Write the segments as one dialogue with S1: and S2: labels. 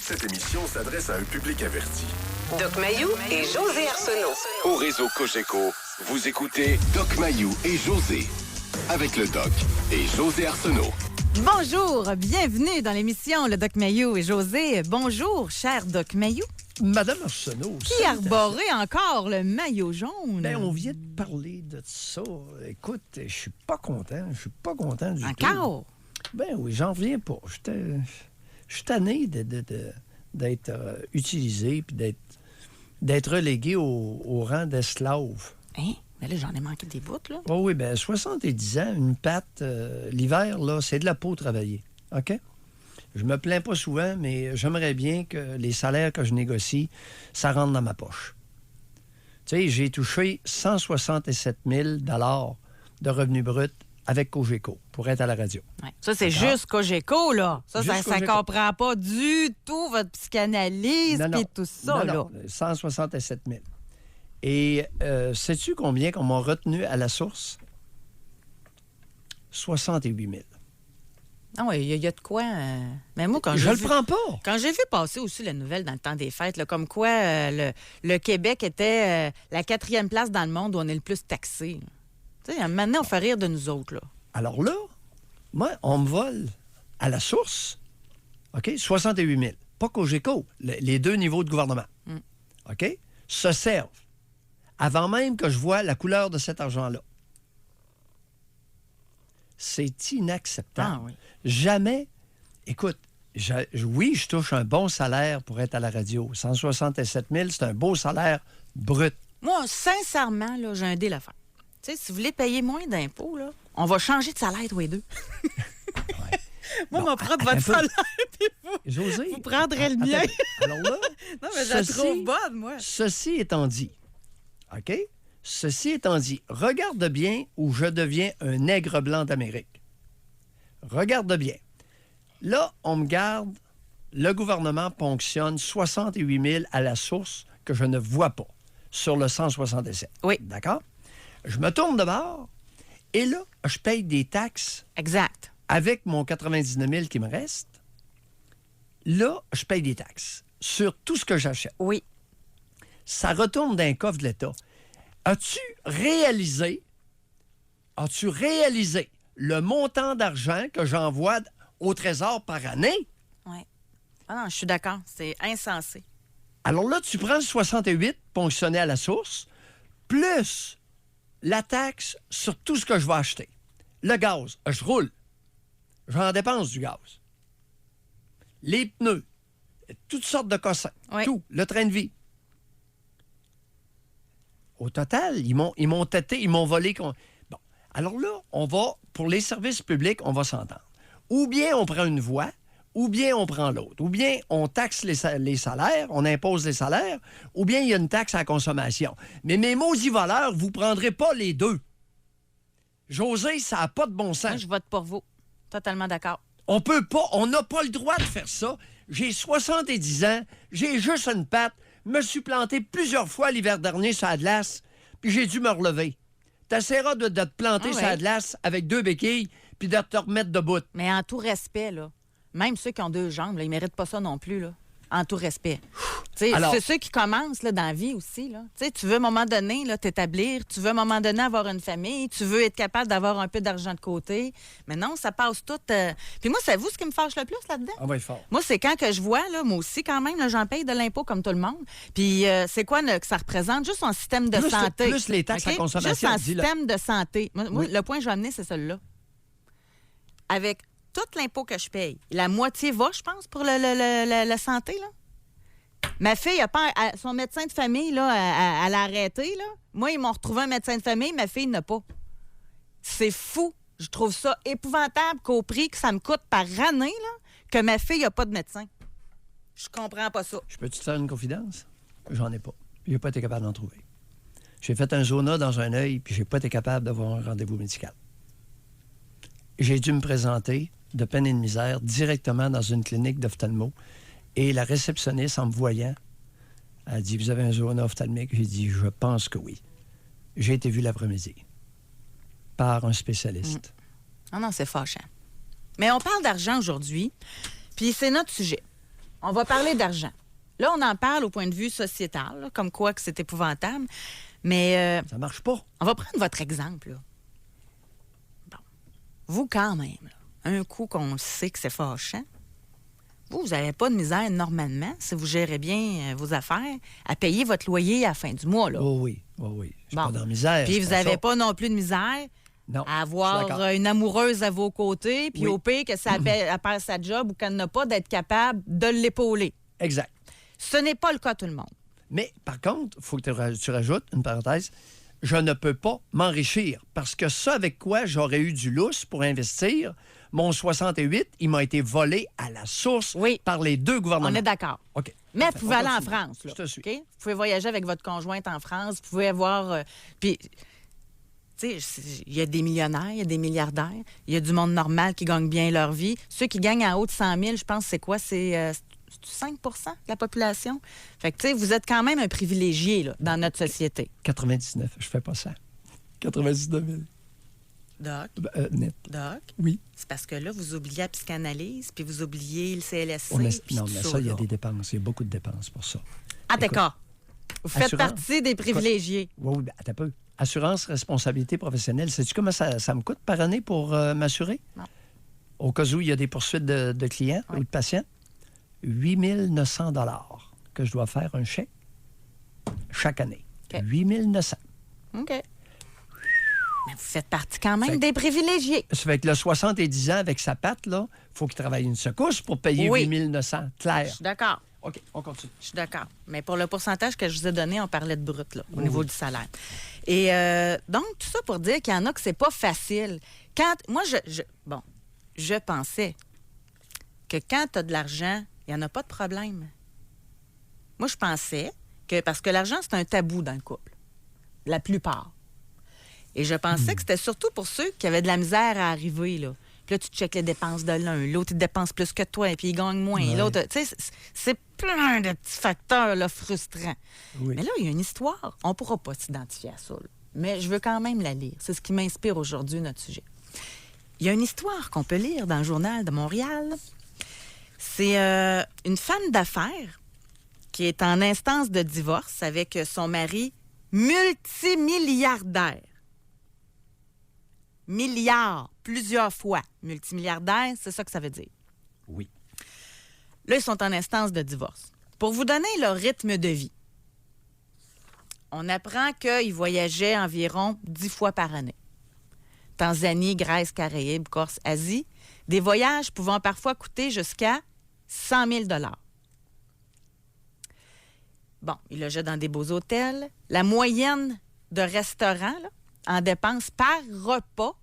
S1: Cette émission s'adresse à un public averti.
S2: Doc Mayou et José Arsenault.
S1: Au réseau Cogeco, vous écoutez Doc Mayou et José. Avec le Doc et José Arsenault.
S3: Bonjour, bienvenue dans l'émission Le Doc Mayou et José. Bonjour, cher Doc Mayou.
S4: Madame Arsenault.
S3: Qui arborait encore le maillot jaune?
S4: Ben, on vient de parler de ça. Écoute, je suis pas content. Je suis pas content du tout.
S3: Encore?
S4: Ben oui, j'en reviens pas. Je suis tanné d'être utilisé puis d'être relégué au rang d'esclave.
S3: Hein? Mais là, j'en ai manqué des bouts, là.
S4: Oh oui, ben 70 ans, une patte, l'hiver, là, c'est de la peau travailler. OK? Je me plains pas souvent, mais j'aimerais bien que les salaires que je négocie, ça rentre dans ma poche. Tu sais, j'ai touché 167 000 de revenus bruts avec Cogeco pour être à la radio.
S3: Ouais. Ça, c'est juste Cogeco, là. Ça
S4: Cogeco.
S3: comprend pas du tout votre psychanalyse et tout ça, là.
S4: Non, 167 000. Et sais-tu combien qu'on m'a retenu à la source? 68 000.
S3: Ah oui, il y a de quoi. Mais moi, quand
S4: Je le prends pas.
S3: Quand j'ai vu passer aussi la nouvelle dans le temps des fêtes, là, comme quoi le Québec était la 4e place dans le monde où on est le plus taxé. Tu sais, maintenant, on fait rire de nous autres, là.
S4: Alors là, moi, on me vole à la source, OK, 68 000. Pas Cogeco, les deux niveaux de gouvernement. OK? Se servent avant même que je vois la couleur de cet argent-là. C'est inacceptable.
S3: Ah oui.
S4: Jamais. Écoute, oui, je touche un bon salaire pour être à la radio. 167 000, c'est un beau salaire brut.
S3: Moi, sincèrement, là, j'ai un deal à faire. Tu sais, si vous voulez payer moins d'impôts, là, on va changer de salaire, tous les deux. Moi,
S4: Bon,
S3: on va prendre
S4: un
S3: votre
S4: peu.
S3: salaire, puis
S4: José,
S3: vous prendrez le mien.
S4: attendez. Alors là,
S3: Non, mais je la trouve bonne, moi.
S4: Ceci étant dit, OK? Ceci étant dit, regarde bien où je deviens un nègre blanc d'Amérique. Regarde bien. Là, on me garde, le gouvernement ponctionne 68 000 à la source que je ne vois pas sur le 167.
S3: Oui.
S4: D'accord? Je me tourne de bord et là, je paye des taxes
S3: Exact.
S4: avec mon 99 000 qui me reste. Là, je paye des taxes sur tout ce que j'achète.
S3: Oui.
S4: Ça retourne d'un coffre de l'État. As-tu réalisé le montant d'argent que j'envoie au Trésor par année?
S3: Oui. Ah non, je suis d'accord. C'est insensé.
S4: Alors là, tu prends le 68 ponctionné à la source, plus la taxe sur tout ce que je vais acheter. Le gaz, je roule. J'en dépense du gaz. Les pneus, toutes sortes de cossins,
S3: Oui.
S4: tout, le train de vie. Au total, ils m'ont têté, ils m'ont volé. Bon, alors là, pour les services publics, on va s'entendre. Ou bien on prend une voie, ou bien on prend l'autre. Ou bien on taxe les salaires, on impose les salaires, ou bien il y a une taxe à la consommation. Mais mes maudits voleurs, vous ne prendrez pas les deux. José, ça n'a pas de bon sens.
S3: Moi, je vote pour vous. Totalement d'accord.
S4: On peut pas, on n'a pas le droit de faire ça. J'ai 70 ans, j'ai juste une patte, me suis planté plusieurs fois l'hiver dernier sur la glace, puis j'ai dû me relever. T'essaieras de te planter sur la glace avec 2 béquilles, puis de te remettre debout.
S3: Mais en tout respect, là, même ceux qui ont 2 jambes, là, ils méritent pas ça non plus, là. En tout respect.
S4: Alors-
S3: C'est ceux qui commencent là, dans la vie aussi. Là. Tu veux à un moment donné là, t'établir, tu veux à un moment donné avoir une famille, tu veux être capable d'avoir un peu d'argent de côté. Mais non, ça passe tout. Puis moi, savez-vous ce qui me fâche le plus là-dedans?
S4: On va être fort.
S3: Moi, c'est quand que je vois, là, moi aussi quand même, là, j'en paye de l'impôt comme tout le monde. Puis c'est quoi que ça représente? Juste un système de santé.
S4: Plus les taxes à
S3: OK?
S4: consommation,
S3: Juste un
S4: dis-le.
S3: système de santé. Moi,
S4: Oui.
S3: le point que je vais amener, c'est celui-là. Avec tout l'impôt que je paye, la moitié va, je pense, pour la santé, là. Ma fille, son médecin de famille, là, elle a arrêté. Là. Moi, ils m'ont retrouvé un médecin de famille, ma fille n'a pas. C'est fou. Je trouve ça épouvantable qu'au prix que ça me coûte par année, là, que ma fille n'a pas de médecin. Je comprends pas ça.
S4: Je peux-tu te faire une confidence? J'en ai pas. J'ai pas été capable d'en trouver. J'ai fait un zona dans un œil, puis j'ai pas été capable d'avoir un rendez-vous médical. J'ai dû me présenter de peine et de misère directement dans une clinique d'ophtalmo. Et la réceptionniste, en me voyant, a dit « Vous avez un zona ophtalmique? » J'ai dit « Je pense que oui. » J'ai été vu l'après-midi par un spécialiste.
S3: Ah non, c'est fâchant. Mais on parle d'argent aujourd'hui, puis c'est notre sujet. on va parler d'argent. Là, on en parle au point de vue sociétal, là, comme quoi que c'est épouvantable. Mais
S4: Ça marche pas.
S3: on va prendre votre exemple. Là. Bon. Vous, quand même, là, un coup qu'on sait que c'est fâchant, vous n'avez pas de misère normalement, si vous gérez bien vos affaires, à payer votre loyer à la fin du mois. Là.
S4: Oh oui, oh oui. Je suis
S3: Bon.
S4: pas dans la misère.
S3: Puis
S4: c'est
S3: vous
S4: pas
S3: n'avez
S4: ça.
S3: pas non plus de misère
S4: Non,
S3: à
S4: je
S3: avoir
S4: suis d'accord.
S3: une amoureuse à vos côtés, puis
S4: Oui.
S3: au pire que ça elle perd sa job ou qu'elle n'a pas, d'être capable de l'épauler.
S4: Exact.
S3: Ce n'est pas le cas de tout le monde.
S4: Mais par contre, il faut que tu rajoutes une parenthèse. Je ne peux pas m'enrichir parce que ça avec quoi j'aurais eu du lousse pour investir, mon 68, il m'a été volé à la source
S3: Oui.
S4: par les deux gouvernements.
S3: On est d'accord.
S4: OK.
S3: Mais
S4: Parfait.
S3: vous pouvez
S4: On
S3: aller en
S4: continue.
S3: France. Là,
S4: Je te suis.
S3: OK? Vous pouvez voyager avec votre conjointe en France. Vous pouvez avoir... puis, tu sais, il y a des millionnaires, il y a des milliardaires. Il y a du monde normal qui gagne bien leur vie. Ceux qui gagnent en haut de 100 000, je pense, c'est quoi? C'est 5 de la population. Fait que, tu sais, vous êtes quand même un privilégié là, dans notre société.
S4: 99, je fais pas ça. 99 000.
S3: Doc,
S4: Net.
S3: Doc,
S4: Oui.
S3: c'est parce que là, vous oubliez la psychanalyse, puis vous oubliez le CLSC. puis
S4: Non,
S3: tout
S4: mais ça, il y a
S3: là.
S4: des dépenses. Il y a beaucoup de dépenses pour ça.
S3: Ah, d'accord. Vous faites
S4: assurance.
S3: partie des privilégiés.
S4: Oui, ben, attends un peu. Assurance, responsabilité professionnelle. Sais-tu comment ça me coûte par année pour m'assurer?
S3: Non.
S4: Au cas où il y a des poursuites de clients ou de patients, 8 900 que je dois faire un chèque chaque année.
S3: OK.
S4: 8 900.
S3: OK. Mais vous faites partie quand même
S4: Fait-
S3: des privilégiés.
S4: Ça fait que le 70 ans avec sa patte, là, il faut qu'il travaille une secousse pour payer
S3: Oui.
S4: 8 900.
S3: Je
S4: Clair.
S3: suis d'accord.
S4: OK, on continue.
S3: Je suis d'accord. Mais pour le pourcentage que je vous ai donné, on parlait de brut, là, au niveau du salaire. Et donc, tout ça pour dire qu'il y en a que c'est pas facile. Moi, je pensais que quand tu as de l'argent, il n'y en a pas de problème. Moi, je pensais que, parce que l'argent, c'est un tabou dans le couple. La plupart. Et je pensais que c'était surtout pour ceux qui avaient de la misère à arriver, là. Puis là, tu checkes les dépenses de l'un. L'autre, il dépense plus que toi, et puis il gagne moins.
S4: Ouais.
S3: L'autre, tu sais, c'est plein de petits facteurs là, frustrants.
S4: Oui.
S3: Mais là, il y a une histoire. On ne pourra pas s'identifier à ça. Là. Mais je veux quand même la lire. C'est ce qui m'inspire aujourd'hui, notre sujet. Il y a une histoire qu'on peut lire dans le Journal de Montréal. C'est une femme d'affaires qui est en instance de divorce avec son mari multimilliardaire. Milliards, plusieurs fois. Multimilliardaire, c'est ça que ça veut dire.
S4: Oui.
S3: Là, ils sont en instance de divorce. Pour vous donner leur rythme de vie, on apprend qu'ils voyageaient environ 10 fois par année. Tanzanie, Grèce, Caraïbes, Corse, Asie. Des voyages pouvant parfois coûter jusqu'à 100 000 $. Bon, ils logeaient dans des beaux hôtels. La moyenne de restaurants là, en dépenses par repas,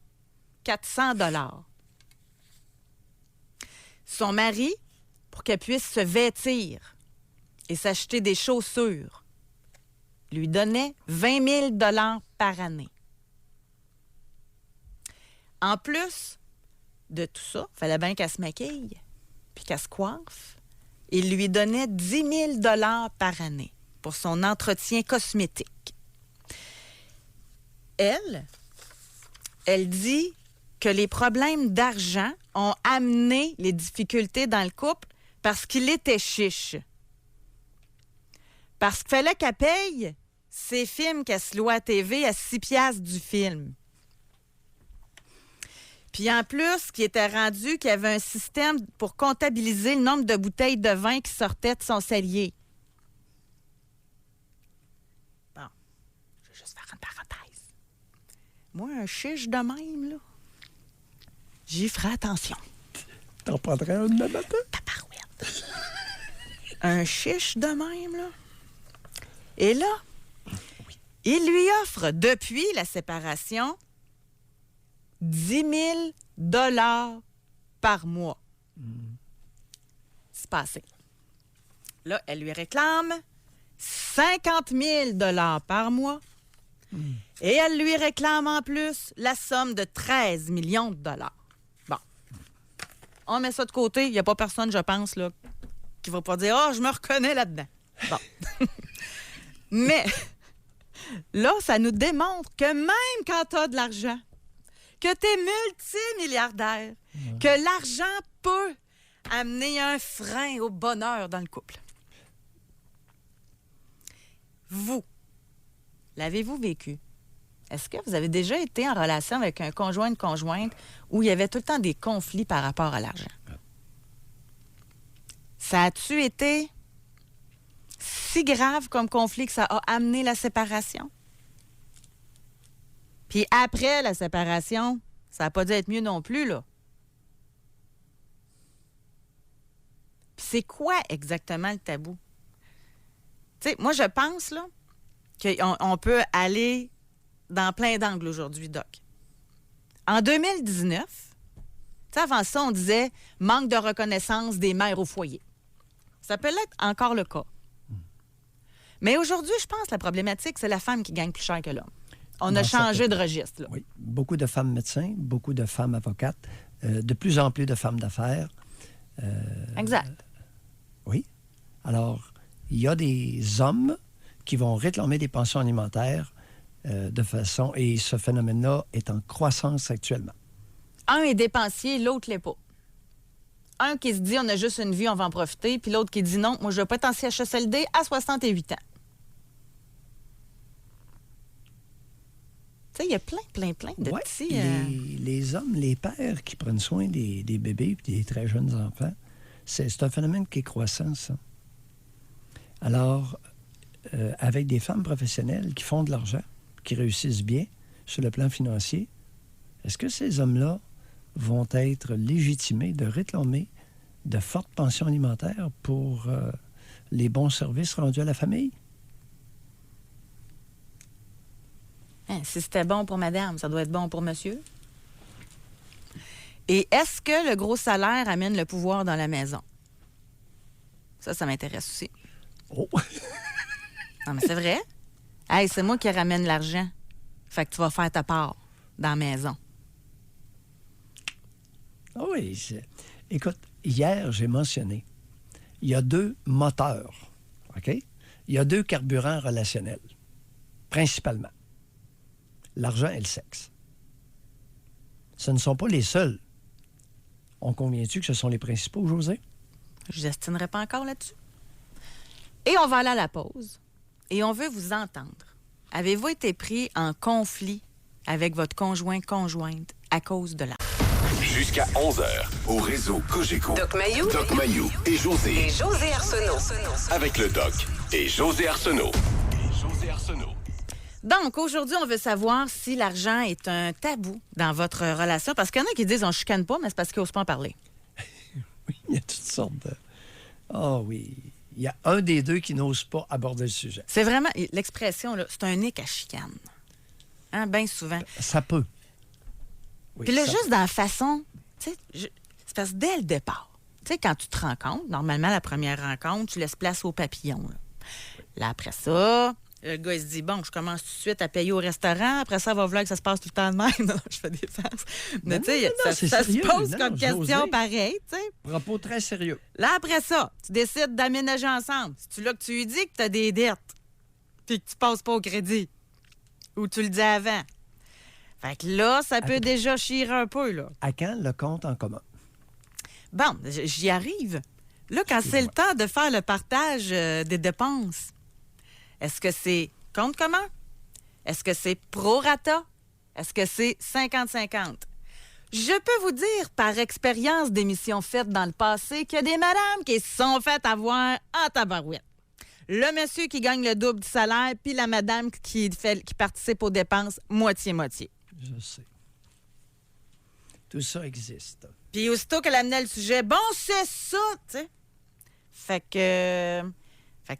S3: 400 $. Son mari, pour qu'elle puisse se vêtir et s'acheter des chaussures, lui donnait 20 000 $ par année. En plus de tout ça, il fallait bien qu'elle se maquille puis qu'elle se coiffe. Il lui donnait 10 000 $ par année pour son entretien cosmétique. Elle dit que les problèmes d'argent ont amené les difficultés dans le couple parce qu'il était chiche. Parce qu'il fallait qu'elle paye ses films qu'elle se loue à TV à 6 piastres du film. Puis en plus, qui était rendu qu'il y avait un système pour comptabiliser le nombre de bouteilles de vin qui sortaient de son cellier. Bon, je vais juste faire une parenthèse. Moi, un chiche de même, là, j'y ferai attention.
S4: T'en prendrais un demain matin?
S3: Tabarouette. Un chiche de même, là. Et là, il lui offre, depuis la séparation, 10 000 $ par mois. C'est passé. Là, elle lui réclame 50 000 $ par mois. Et elle lui réclame en plus la somme de 13 millions de $. Bon. On met ça de côté. Il n'y a pas personne, je pense, là, qui va pas dire « Ah, je me reconnais là-dedans. » Bon. Mais là, ça nous démontre que même quand tu as de l'argent, que tu es multimilliardaire, que l'argent peut amener un frein au bonheur dans le couple. Vous, l'avez-vous vécu? Est-ce que vous avez déjà été en relation avec un conjoint, une conjointe, où il y avait tout le temps des conflits par rapport à l'argent? Ça a-tu été si grave comme conflit que ça a amené la séparation? Puis après la séparation, ça n'a pas dû être mieux non plus, là. Puis c'est quoi exactement le tabou? Tu sais, moi, je pense, là, qu'on peut aller dans plein d'angles aujourd'hui, Doc. En 2019, tu sais, avant ça, on disait manque de reconnaissance des mères au foyer. Ça peut l'être encore le cas. Mais aujourd'hui, je pense que la problématique, c'est la femme qui gagne plus cher que l'homme. On a changé de registre, là.
S4: Oui. Beaucoup de femmes médecins, beaucoup de femmes avocates, de plus en plus de femmes d'affaires.
S3: Exact.
S4: Oui. Alors, il y a des hommes qui vont réclamer des pensions alimentaires de façon... Et ce phénomène-là est en croissance actuellement.
S3: Un est dépensier, l'autre l'est pas. Un qui se dit on a juste une vie, on va en profiter, puis l'autre qui dit non, moi je veux pas être en CHSLD à 68 ans. Tu sais, il y a plein de
S4: Ouais,
S3: petits...
S4: les hommes, les pères qui prennent soin des bébés et des très jeunes enfants, c'est un phénomène qui est croissant, ça. Alors, avec des femmes professionnelles qui font de l'argent, qui réussissent bien sur le plan financier, est-ce que ces hommes-là vont être légitimés de réclamer de fortes pensions alimentaires pour les bons services rendus à la famille?
S3: Hein, si c'était bon pour madame, ça doit être bon pour monsieur. Et est-ce que le gros salaire amène le pouvoir dans la maison? Ça m'intéresse aussi.
S4: Oh!
S3: Non, mais c'est vrai. Hey, c'est moi qui ramène l'argent. Fait que tu vas faire ta part dans la maison.
S4: Ah oui. Écoute, hier, j'ai mentionné, il y a 2 moteurs, OK? Il y a 2 carburants relationnels, principalement. L'argent et le sexe. Ce ne sont pas les seuls. On convient-tu que ce sont les principaux, José?
S3: Je n'estimerai pas encore là-dessus. Et on va aller à la pause. Et on veut vous entendre. Avez-vous été pris en conflit avec votre conjointe à cause de l'argent?
S1: Jusqu'à 11h, au réseau Cogeco.
S2: Doc Mayou.
S1: Doc Mayou et José.
S2: Et José Arsenault.
S1: Avec le Doc et José Arsenault.
S3: Donc, aujourd'hui, on veut savoir si l'argent est un tabou dans votre relation. Parce qu'il y en a qui disent on ne chicane pas, mais c'est parce qu'ils n'osent pas en parler.
S4: Oui, il y a toutes sortes de... Ah oui. Il y a un des 2 qui n'ose pas aborder le sujet.
S3: C'est vraiment... L'expression, là, c'est un nez à chicane. Hein, bien souvent.
S4: Ça peut. Oui,
S3: Puis là,
S4: ça
S3: juste dans la façon... Tu sais, c'est parce que dès le départ, tu sais, quand tu te rencontres, normalement, la première rencontre, tu laisses place aux papillons. Là, après ça... Le gars, il se dit, bon, je commence tout de suite à payer au restaurant. Après ça, il va vouloir que ça se passe tout le temps de même. Non, je fais des farces. Mais tu sais, ça se pose comme question pareille, tu sais.
S4: Propos très sérieux.
S3: Là, après ça, tu décides d'aménager ensemble. C'est-tu là que tu lui dis que tu as des dettes puis que tu passes pas au crédit? Ou tu le dis avant? Fait que là, ça peut déjà chier un peu, là.
S4: À quand le compte en commun?
S3: Bon, j'y arrive. Là, quand c'est le temps de faire le partage des dépenses, est-ce que c'est compte commun? Est-ce que c'est prorata? Est-ce que c'est 50-50? Je peux vous dire, par expérience d'émissions faites dans le passé, qu'il y a des madames qui se sont faites avoir en tabarouette. Le monsieur qui gagne le double du salaire, puis la madame qui participe aux dépenses moitié-moitié.
S4: Je sais. Tout ça existe.
S3: Puis aussitôt qu'elle amenait le sujet, bon, c'est ça, tu sais. Fait que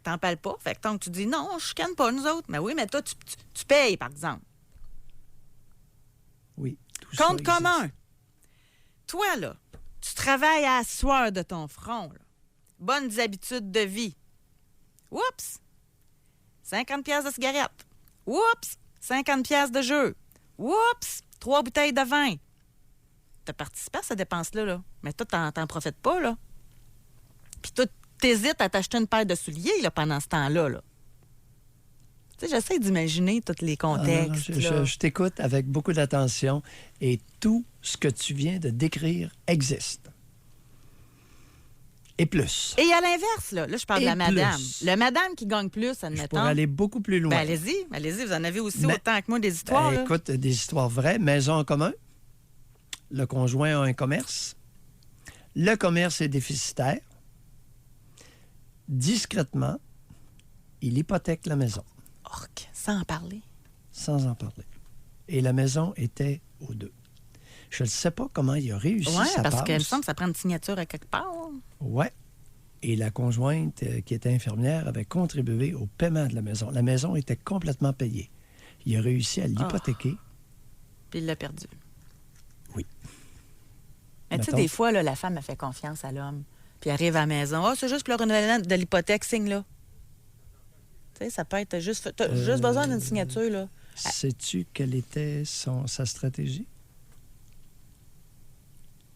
S3: t'en parles pas. Fait que tant que tu dis non, je chicane pas, nous autres. Mais oui, mais toi, tu payes, par exemple.
S4: Oui.
S3: Compte commun. Toi, là, tu travailles à la sueur de ton front, là. Bonnes habitudes de vie. Oups! 50 piastres de cigarette. Oups! 50 piastres de jeu. Oups! 3 bouteilles de vin. T'as participé à cette dépense-là, là. Mais toi, t'en profites pas, là. Puis toi, t'hésites à t'acheter une paire de souliers là, pendant ce temps-là. Là. Tu sais, j'essaie d'imaginer tous les contextes.
S4: Je t'écoute avec beaucoup d'attention et tout ce que tu viens de décrire existe. Et plus.
S3: Et à l'inverse, là, je parle de
S4: Et
S3: la madame.
S4: plus.
S3: Le madame qui gagne plus,
S4: Je
S3: admettons.
S4: pourrais aller beaucoup plus loin.
S3: Ben, allez-y, vous en avez aussi
S4: Mais-
S3: autant que moi des histoires.
S4: Ben,
S3: là.
S4: écoute, des histoires vraies. Maison en commun. Le conjoint a un commerce. Le commerce est déficitaire. Discrètement, il hypothèque la maison,
S3: Orc, sans en parler.
S4: sans en parler. Et la maison était aux deux. Je ne sais pas comment il a réussi
S3: Oui,
S4: sa
S3: parce
S4: passe.
S3: qu'il me semble que ça prend une signature à quelque part.
S4: Ouais. Et la conjointe, qui était infirmière, avait contribué au paiement de la maison. La maison était complètement payée. Il a réussi à l'hypothéquer.
S3: Puis il l'a perdu.
S4: Oui.
S3: Mais tu sais,
S4: Mettons-
S3: des fois, là, la femme a fait confiance à l'homme. Puis arrive à la maison. Ah, c'est juste pour le renouvellement de l'hypothèque, signe là. Tu sais, ça peut être juste. T'as juste besoin d'une signature, là.
S4: Sais-tu quelle était sa stratégie?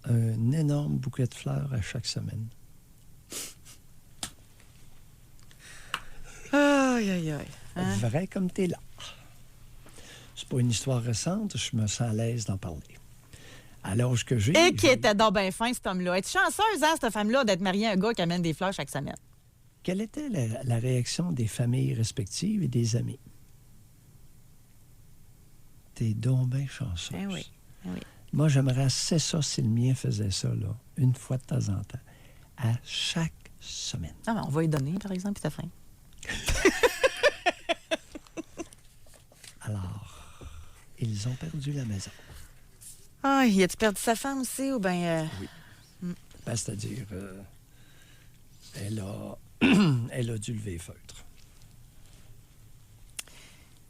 S4: Un énorme bouquet de fleurs à chaque semaine.
S3: Aïe, aïe, aïe. Hein?
S4: Vrai comme t'es là. C'est pas une histoire récente, je me sens à l'aise d'en parler. À l'âge que j'ai...
S3: Et qui était donc bien fin, cet homme-là. Es-tu chanceuse, hein, cette femme-là, d'être mariée à un gars qui amène des fleurs chaque semaine?
S4: Quelle était la réaction des familles respectives et des amis? T'es donc bien chanceuse.
S3: Ben oui. Ben oui.
S4: Moi, j'aimerais assez ça si le mien faisait ça, là, une fois de temps en temps, à chaque semaine.
S3: Non, mais on va lui donner, par exemple, puis t'as faim.
S4: Alors, ils ont perdu la maison.
S3: Ah, il a-tu perdu sa femme aussi, ou bien...
S4: Ben, c'est-à-dire, elle a dû lever feutre.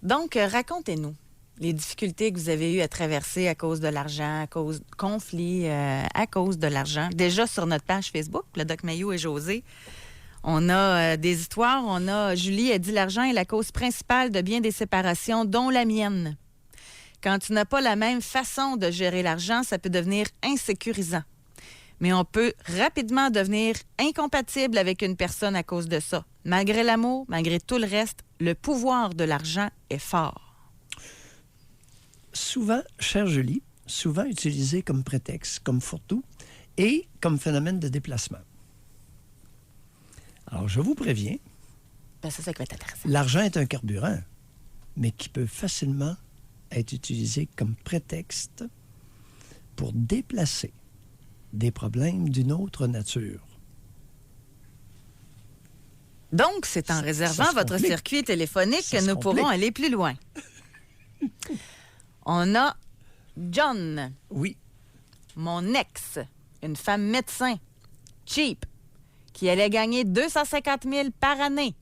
S3: Donc, racontez-nous les difficultés que vous avez eues à traverser à cause de l'argent, à cause de conflits, à cause de l'argent. Déjà sur notre page Facebook, le Doc Mayou et José, on a des histoires. On a Julie a dit l'argent est la cause principale de bien des séparations, dont la mienne. Quand tu n'as pas la même façon de gérer l'argent, ça peut devenir insécurisant. Mais on peut rapidement devenir incompatible avec une personne à cause de ça. Malgré l'amour, malgré tout le reste, le pouvoir de l'argent est fort.
S4: Souvent, chère Julie, souvent utilisé comme prétexte, comme fourre-tout et comme phénomène de déplacement. Alors, je vous préviens,
S3: Ben, ça va être intéressant.
S4: l'argent est un carburant, mais qui peut facilement être utilisé comme prétexte pour déplacer des problèmes d'une autre nature.
S3: Donc, c'est en
S4: Ça
S3: réservant
S4: se
S3: votre
S4: complique.
S3: circuit téléphonique
S4: Ça
S3: que
S4: se
S3: nous
S4: complique.
S3: pourrons aller plus loin. On a John,
S4: Oui,
S3: mon ex, une femme médecin, cheap, qui allait gagner 250 000 par année.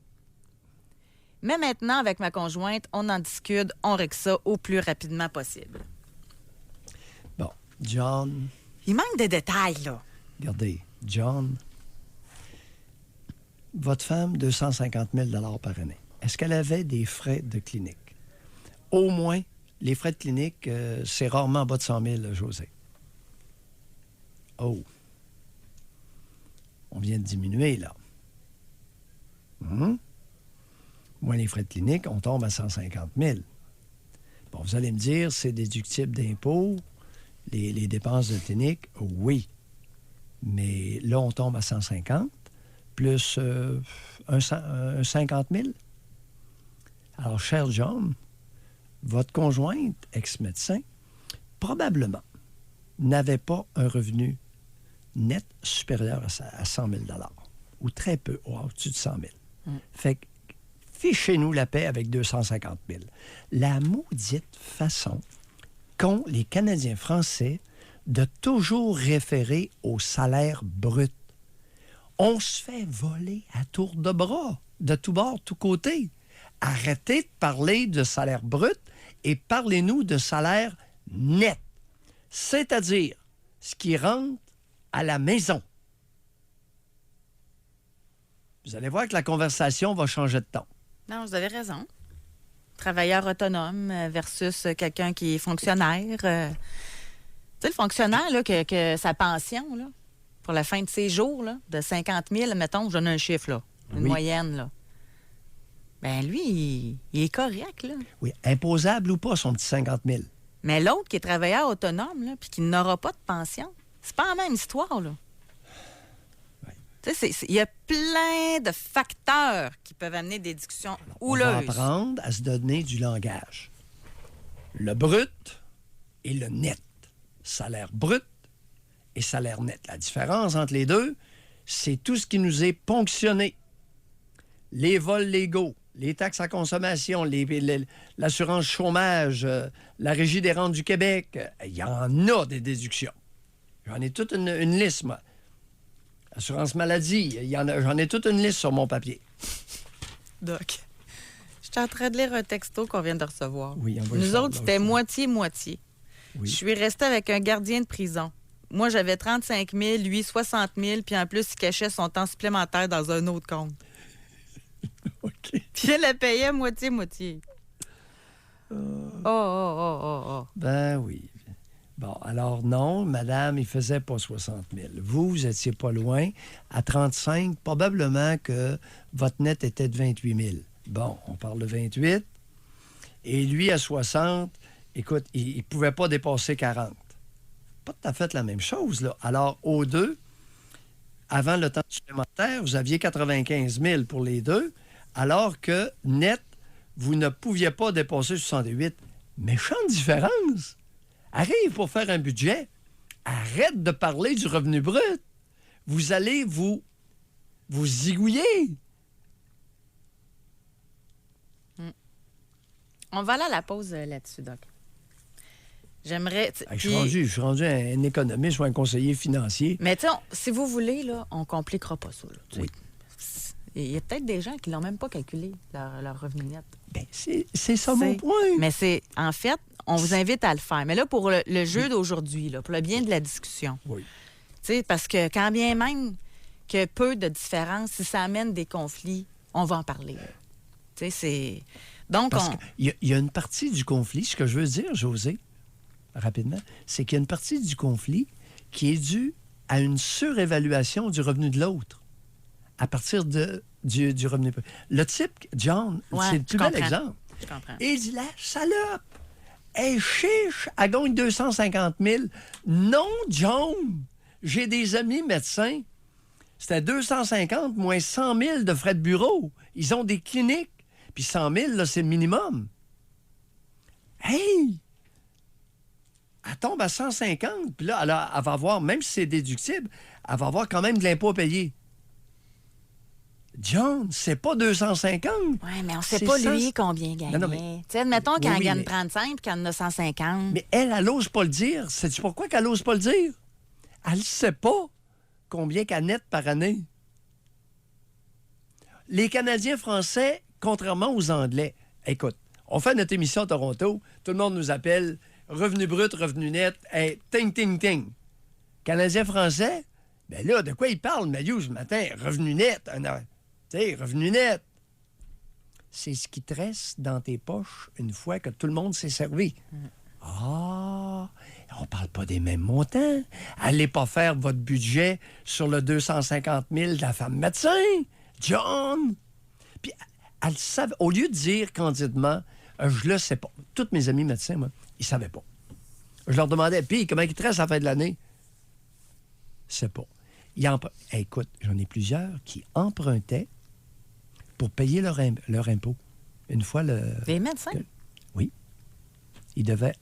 S3: Mais maintenant, avec ma conjointe, on en discute, on règle ça au plus rapidement possible.
S4: bon, John,
S3: Il manque de détails, là.
S4: regardez, John, votre femme, 250 000 par année. Est-ce qu'elle avait des frais de clinique? Au moins, les frais de clinique, c'est rarement en bas de 100 000, José. Oh. On vient de diminuer, là. Moi, les frais de clinique, on tombe à 150 000. Bon, vous allez me dire, c'est déductible d'impôts, les dépenses de clinique, oui. Mais là, on tombe à 150, plus un 50 000. Alors, cher John, votre conjointe, ex-médecin, probablement n'avait pas un revenu net supérieur à 100 000 ou très peu, au-dessus de 100 000. Fait que, fichez-nous la paix avec 250 000. La maudite façon qu'ont les Canadiens français de toujours référer au salaire brut. On se fait voler à tour de bras, de tous bords, tous côtés. Arrêtez de parler de salaire brut et parlez-nous de salaire net, c'est-à-dire ce qui rentre à la maison. Vous allez voir que la conversation va changer de ton.
S3: Non, vous avez raison. Travailleur autonome versus quelqu'un qui est fonctionnaire. Tu sais, le fonctionnaire, là, que sa pension, là, pour la fin de ses jours, là, de 50 000, mettons, je donne un chiffre, là, une
S4: Oui.
S3: moyenne, là. Ben lui, il est correct, là.
S4: Oui, imposable ou pas, son petit 50 000.
S3: Mais l'autre qui est travailleur autonome, là, puis qui n'aura pas de pension, c'est pas la même histoire, là.
S4: Oui.
S3: Tu Tu sais, il y a plein de facteurs qui peuvent amener des discussions
S4: On va
S3: houleuses.
S4: apprendre à se donner du langage. Le brut et le net. Salaire brut et salaire net. La différence entre les deux, c'est tout ce qui nous est ponctionné. Les vols légaux, les taxes à consommation, l'assurance chômage, la Régie des rentes du Québec. Il y en a des déductions. J'en ai toute une liste, moi. Assurance maladie, j'en ai toute une liste sur mon papier.
S3: Doc, je suis en train de lire un texto qu'on vient de recevoir.
S4: Oui, envoie
S3: Nous
S4: ça,
S3: autres,
S4: là,
S3: c'était
S4: aussi.
S3: moitié-moitié.
S4: Oui.
S3: Je suis restée avec un gardien de prison. Moi, j'avais 35 000, lui 60 000, puis en plus, il cachait son temps supplémentaire dans un autre compte.
S4: OK.
S3: Puis elle le payait moitié-moitié. Oh.
S4: Ben oui. Bon, alors non, madame, il faisait pas 60 000. Vous étiez pas loin. À 35, probablement que votre net était de 28 000. Bon, on parle de 28. Et lui, à 60, écoute, il ne pouvait pas dépasser 40. Pas tout à fait la même chose, là. Alors, aux deux, avant le temps supplémentaire, vous aviez 95 000 pour les deux, alors que net, vous ne pouviez pas dépasser 68. Méchante différence! Arrive pour faire un budget. Arrête de parler du revenu brut. Vous allez vous zigouiller.
S3: On va aller à la pause là-dessus, Doc. J'aimerais...
S4: Je suis rendu un économiste ou un conseiller financier.
S3: Mais tu sais, si vous voulez, là, on compliquera pas ça. Là, tu sais.
S4: Oui.
S3: Il y a peut-être des gens qui l'ont même pas calculé, leur revenu net.
S4: Ben, c'est ça mon point.
S3: Mais c'est... En fait, on vous invite à le faire. Mais là, pour le jeu d'aujourd'hui, là, pour le bien de la discussion,
S4: Oui.
S3: tu sais, parce que quand bien même qu'il y a peu de différence, si ça amène des conflits, on va en parler. là. Tu sais, c'est... Donc,
S4: Parce qu'il y a une partie du conflit, ce que je veux dire, José, rapidement, c'est qu'il y a une partie du conflit qui est due à une surévaluation du revenu de l'autre à partir du revenu. Le type, John,
S3: Ouais,
S4: c'est le plus
S3: je
S4: bel
S3: comprends.
S4: exemple.
S3: Je comprends.
S4: Et il dit, la salope, elle chiche, elle gagne 250 000. Non, John, j'ai des amis médecins. C'était 250 moins 100 000 de frais de bureau. Ils ont des cliniques. Puis 100 000, là, c'est le minimum. Hey! Elle tombe à 150, puis là, elle va avoir, même si c'est déductible, elle va avoir quand même de l'impôt à payer. John, c'est pas 250.
S3: Oui, mais on ne sait
S4: c'est
S3: pas,
S4: 100.
S3: lui, combien il gagnait.
S4: Non, mais-
S3: Tu sais, admettons qu'il en
S4: Oui,
S3: gagne
S4: mais-
S3: 35 puis qu'il en a 150.
S4: Mais elle n'ose pas le dire. Sais-tu pourquoi qu'elle n'ose pas le dire? Elle ne sait pas combien qu'elle nette par année. Les Canadiens français, contrairement aux Anglais, écoute, on fait notre émission à Toronto, tout le monde nous appelle revenu brut, revenu net, hey, ting, ting, ting. Canadiens français, ben là, de quoi ils parlent, Maillot, ce matin? Revenu net, tu sais, revenu net. C'est ce qui te reste dans tes poches une fois que tout le monde s'est servi. Ah, on parle pas des mêmes montants. Allez pas faire votre budget sur le 250 000 de la femme médecin, John. Puis, elle savait, au lieu de dire candidement, je le sais pas. Tous mes amis médecins, moi, ils savaient pas. Je leur demandais, puis comment ils te restent à la fin de l'année? Je sais pas. Écoute, j'en ai plusieurs qui empruntaient pour payer leur impôt. Une fois
S3: Les médecins?
S4: Oui. Ils devaient.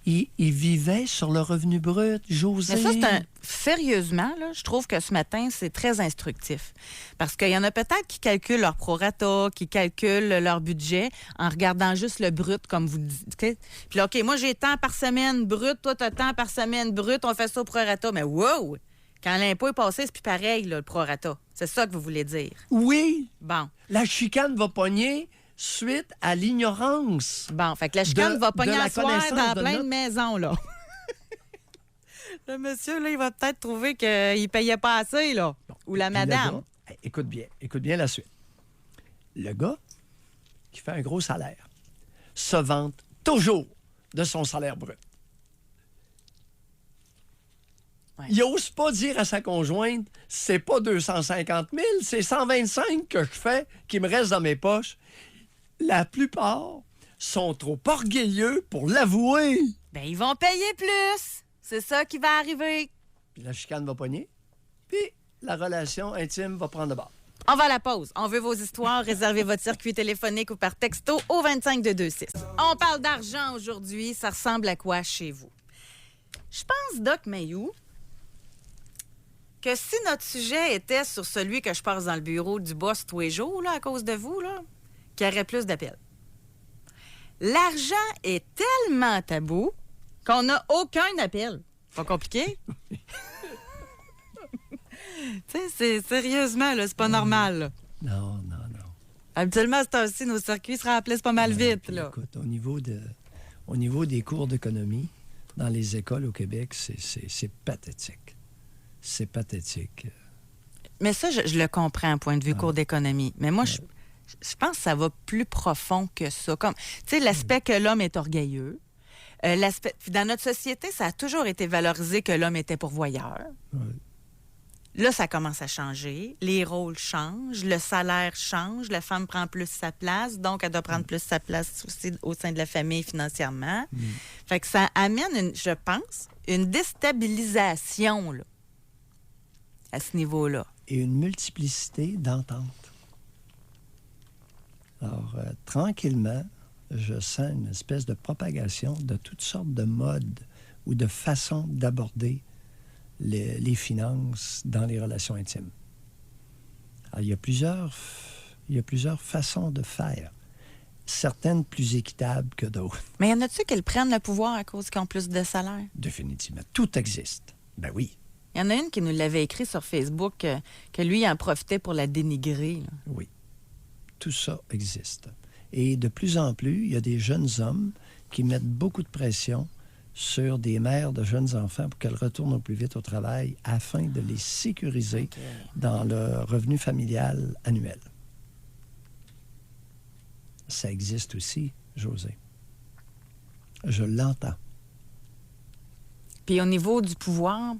S4: Ils vivaient sur le revenu brut, José.
S3: Mais ça, sérieusement, là, je trouve que ce matin, c'est très instructif. Parce qu'il y en a peut-être qui calculent leur prorata, qui calculent leur budget en regardant juste le brut, comme vous dites. Puis là, OK, moi, j'ai tant par semaine brut, toi, t'as tant par semaine brut, on fait ça au prorata. Mais wow! Quand l'impôt est passé, c'est plus pareil, là, le prorata. C'est ça que vous voulez dire.
S4: Oui,
S3: Bon.
S4: la chicane va pogner suite à l'ignorance.
S3: Bon, fait que la chicane va pogner
S4: de la
S3: à soir
S4: connaissance
S3: dans
S4: de
S3: plein
S4: notre-
S3: de maisons, là. Le monsieur, là, il va peut-être trouver qu'il payait pas assez, là. Ou la
S4: Puis le
S3: madame.
S4: gars, écoute bien la suite. Le gars qui fait un gros salaire se vante toujours de son salaire brut.
S3: Ouais.
S4: Il n'ose pas dire à sa conjointe, c'est pas 250 000, c'est 125 que je fais qui me reste dans mes poches. La plupart sont trop orgueilleux pour l'avouer.
S3: Ben, ils vont payer plus. C'est ça qui va arriver.
S4: Puis la chicane va pogner. Puis la relation intime va prendre de bord.
S3: On va à la pause. On veut vos histoires. Réservez votre circuit téléphonique ou par texto au 25226. On parle d'argent aujourd'hui. Ça ressemble à quoi chez vous? Je pense, Doc Mayou, que si notre sujet était sur celui que je passe dans le bureau du boss tous les jours, là, à cause de vous, là, qu'il y aurait plus d'appels. L'argent est tellement tabou qu'on n'a aucun appel. Pas compliqué? Tu sais, c'est sérieusement, là, c'est pas normal. Là.
S4: Non.
S3: Habituellement, à ce temps-ci, nos circuits se remplissent pas mal vite.
S4: Puis,
S3: Là.
S4: écoute, au niveau des cours d'économie, dans les écoles au Québec, c'est pathétique. C'est pathétique.
S3: Mais ça, je le comprends, point de vue cours d'économie. Mais moi, je pense que ça va plus profond que ça. Comme, tu sais, l'aspect que l'homme est orgueilleux. Dans notre société, ça a toujours été valorisé que l'homme était pourvoyeur.
S4: Ouais.
S3: Là, ça commence à changer. Les rôles changent, le salaire change, la femme prend plus sa place, donc elle doit prendre plus sa place aussi au sein de la famille financièrement. Fait que ça amène, je pense, une déstabilisation là, à ce niveau-là.
S4: Et une multiplicité d'ententes. Alors, tranquillement, je sens une espèce de propagation de toutes sortes de modes ou de façons d'aborder les finances dans les relations intimes. Alors, il y a plusieurs façons de faire, certaines plus équitables que d'autres.
S3: Mais y en a-tu qui prennent le pouvoir à cause qu'ils ont plus de salaire?
S4: Définitivement. Tout existe. Ben oui.
S3: Il y en a une qui nous l'avait écrit sur Facebook que lui, il en profitait pour la dénigrer. Là.
S4: Oui. Tout ça existe. Et de plus en plus, il y a des jeunes hommes qui mettent beaucoup de pression sur des mères de jeunes enfants pour qu'elles retournent au plus vite au travail afin de les sécuriser dans leur revenu familial annuel. Ça existe aussi, José. Je l'entends.
S3: Puis au niveau du pouvoir,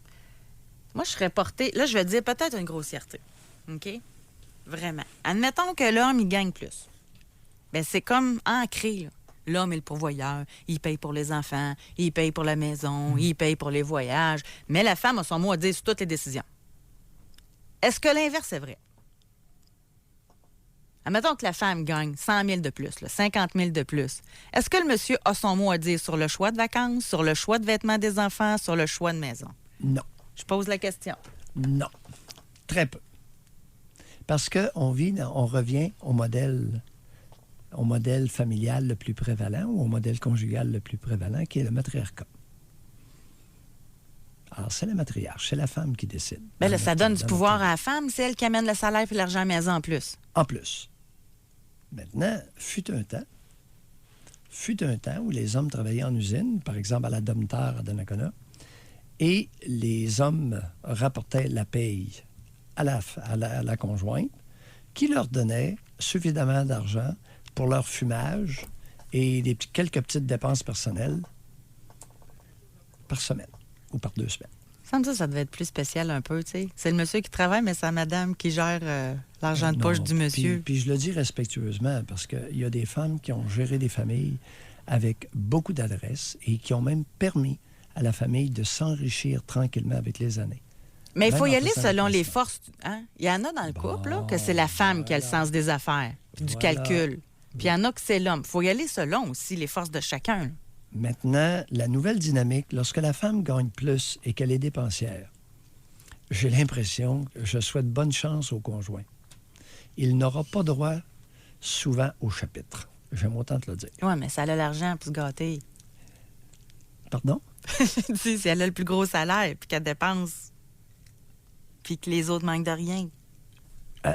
S3: moi, je serais portée... Là, je vais dire peut-être une grossièreté. OK? Vraiment. Admettons que l'homme, il gagne plus. Bien, c'est comme ancré, là. L'homme est le pourvoyeur. Il paye pour les enfants, il paye pour la maison, il paye pour les voyages. Mais la femme a son mot à dire sur toutes les décisions. Est-ce que l'inverse est vrai? Admettons que la femme gagne 100 000 de plus, là, 50 000 de plus. Est-ce que le monsieur a son mot à dire sur le choix de vacances, sur le choix de vêtements des enfants, sur le choix de maison?
S4: Non.
S3: Je pose la question.
S4: Non. Très peu. Parce qu'on revient au modèle familial le plus prévalent ou au modèle conjugal le plus prévalent, qui est le matriarcat. Alors, c'est la matriarche, c'est la femme qui décide.
S3: Bien là, ça donne du pouvoir à la femme, c'est elle qui amène le salaire et l'argent à la maison en plus.
S4: En plus. Maintenant, fut un temps où les hommes travaillaient en usine, par exemple à la Domtar à Donnacona, et les hommes rapportaient la paye à la conjointe, qui leur donnait suffisamment d'argent pour leur fumage et quelques petites dépenses personnelles par semaine ou par 2 semaines.
S3: Ça devait être plus spécial un peu, tu sais. C'est le monsieur qui travaille, mais c'est la madame qui gère l'argent de poche du monsieur.
S4: Puis je le dis respectueusement, parce qu'il y a des femmes qui ont géré des familles avec beaucoup d'adresse et qui ont même permis à la famille de s'enrichir tranquillement avec les années.
S3: Mais il faut y
S4: Même en
S3: aller
S4: faisant
S3: selon
S4: des
S3: les
S4: placements.
S3: forces. Hein? Il y en a dans le couple là, que c'est la femme qui a le sens des affaires, puis du calcul. Puis il y en a que c'est l'homme. Il faut y aller selon aussi les forces de chacun. Là.
S4: Maintenant, la nouvelle dynamique, lorsque la femme gagne plus et qu'elle est dépensière, j'ai l'impression que je souhaite bonne chance au conjoint. Il n'aura pas droit souvent au chapitre. J'aime autant te le dire.
S3: Oui, mais ça a l'argent pour se gâter.
S4: Pardon?
S3: Si elle a le plus gros salaire, puis qu'elle dépense, puis que les autres manquent de rien.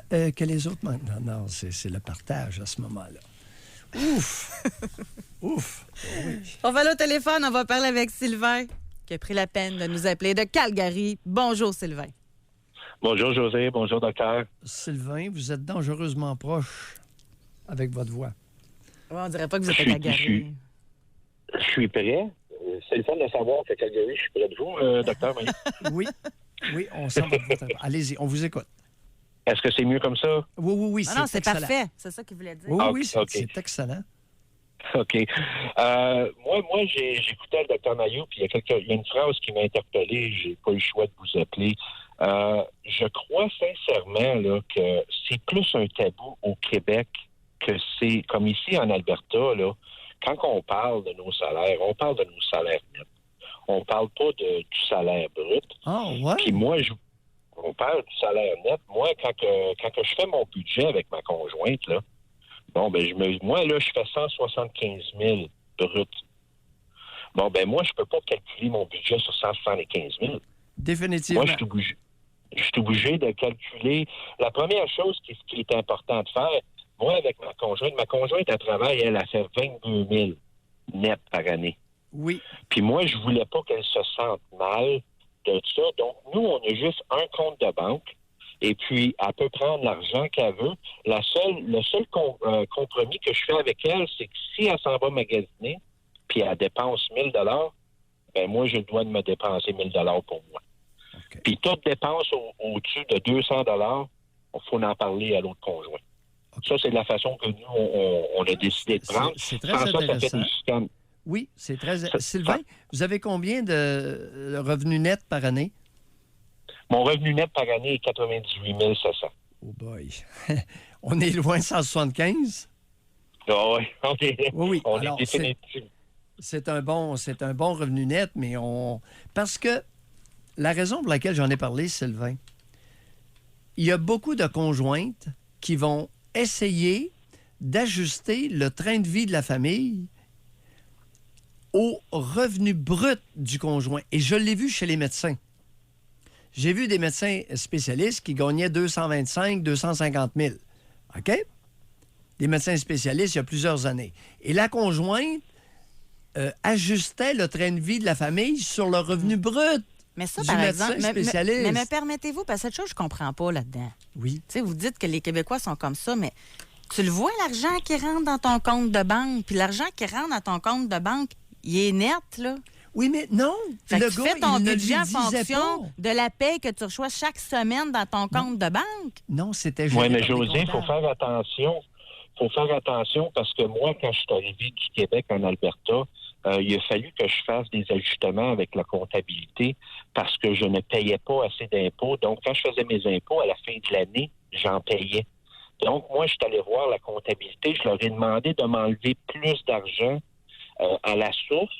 S4: Que les autres manquent. Non, c'est le partage à ce moment-là. Ouf! Ouf! Oui.
S3: On va aller au téléphone, on va parler avec Sylvain, qui a pris la peine de nous appeler de Calgary. Bonjour, Sylvain.
S5: Bonjour, José. Bonjour, docteur.
S4: Sylvain, vous êtes dangereusement proche avec votre voix.
S3: Ouais, on dirait pas que vous êtes à Calgary.
S5: Je suis prêt. C'est le fun de savoir qu'à Calgary, je suis près de vous, docteur.
S4: Oui, on sent votre voix. Allez-y, on vous écoute.
S5: Est-ce que c'est mieux comme ça?
S4: Oui,
S3: Non, c'est
S4: excellent.
S3: parfait. C'est ça qu'il voulait dire.
S4: Oui,
S5: OK.
S4: c'est excellent.
S5: OK. Moi, j'écoutais le docteur Mayou, puis il y a une phrase qui m'a interpellé. J'ai pas eu le choix de vous appeler. je crois sincèrement là, que c'est plus un tabou au Québec que c'est comme ici en Alberta, là, quand on parle de nos salaires, on parle de nos salaires nets. On parle pas du salaire brut.
S4: Ah, ouais?
S5: Puis moi, on parle du salaire net. Moi, quand que je fais mon budget avec ma conjointe, là, bon, ben, moi, là, je fais 175 000 brut. Bon, ben, moi, je peux pas calculer mon budget sur 175 000.
S4: Définitivement.
S5: Moi, je suis obligé de calculer. La première chose qui est important de faire, moi, avec ma conjointe, elle travaille, elle a fait 22 000 net par année.
S4: Oui.
S5: Puis moi, je voulais pas qu'elle se sente mal de ça. Donc, nous, on a juste un compte de banque. Et puis, elle peut prendre l'argent qu'elle veut. Le seul compromis que je fais avec elle, c'est que si elle s'en va magasiner, puis elle dépense 1 000 ben moi, je dois de me dépenser 1 000 pour moi.
S4: Okay.
S5: Puis toute dépense au-dessus de 200 il faut en parler à l'autre conjoint. Okay. Ça, c'est de la façon que nous, on a décidé de prendre.
S4: C'est très
S5: Sans
S4: intéressant.
S5: ça fait des chicanes.
S4: Oui, c'est très... Sylvain, vous avez combien de revenus nets par année?
S5: Mon revenu net par année est 98 700.
S4: Oh boy. On est loin de 175?
S5: Ah oui,
S4: oui.
S5: On
S4: Alors,
S5: est définitivement.
S4: C'est un bon revenu net, mais parce que la raison pour laquelle j'en ai parlé, Sylvain, il y a beaucoup de conjointes qui vont essayer d'ajuster le train de vie de la famille au revenu brut du conjoint. Et je l'ai vu chez les médecins. J'ai vu des médecins spécialistes qui gagnaient 225 250 000. OK? Des médecins spécialistes il y a plusieurs années. Et la conjointe ajustait le train de vie de la famille sur le revenu brut.
S3: Mais ça,
S4: du
S3: par
S4: médecin
S3: exemple,
S4: spécialiste.
S3: mais me permettez-vous, parce que cette chose, je comprends pas là-dedans.
S4: Oui.
S3: Tu sais, vous dites que les Québécois sont comme ça, mais tu le vois, l'argent qui rentre dans ton compte de banque, puis l'argent qui rentre dans ton compte de banque, il est net, là.
S4: Oui, mais non.
S3: Fait que
S4: le
S3: tu
S4: gars,
S3: fais ton
S4: il ne
S3: budget
S4: lui
S3: en
S4: disait
S3: fonction
S4: pas.
S3: de la paie que tu reçois chaque semaine dans ton compte de banque.
S4: Non, c'était
S5: Oui, mais
S4: par des
S5: José, il faut
S4: comptables.
S5: faire attention. Il faut faire attention parce que moi, quand je suis arrivé du Québec en Alberta, il a fallu que je fasse des ajustements avec la comptabilité parce que je ne payais pas assez d'impôts. Donc, quand je faisais mes impôts à la fin de l'année, j'en payais. Donc, moi, je suis allé voir la comptabilité. Je leur ai demandé de m'enlever plus d'argent à la source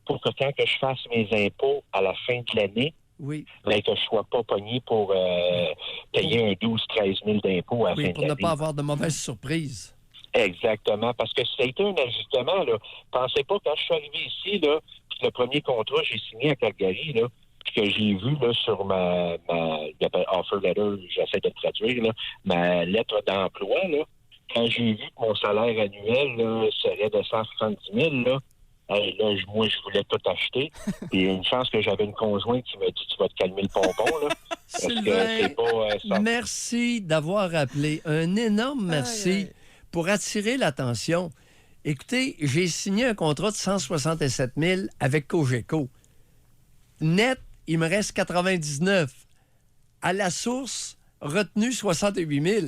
S5: pour que quand que je fasse mes impôts à la fin de l'année,
S4: Oui.
S5: ben, que je ne sois pas pogné pour payer un 12-13 000 d'impôts à la fin de
S4: Pour ne
S5: l'année.
S4: pas avoir de mauvaises surprises.
S5: Exactement, parce que ça a été un ajustement. Là. Pensez pas, quand je suis arrivé ici, là, puis le premier contrat, j'ai signé à Calgary, là, puis que j'ai vu là, sur ma offer letter, j'essaie de traduire, là, ma lettre d'emploi, là, quand j'ai vu que mon salaire annuel là, serait de 170 000, là, là, moi, je voulais tout acheter. Puis une chance que j'avais une conjointe qui m'a dit « Tu vas te calmer le pompon, là. » Parce que c'est pas... ça...
S4: Merci d'avoir appelé. Un énorme merci pour attirer l'attention. Écoutez, j'ai signé un contrat de 167 000 avec Cogeco. Net, il me reste 99. À la source, retenu 68 000.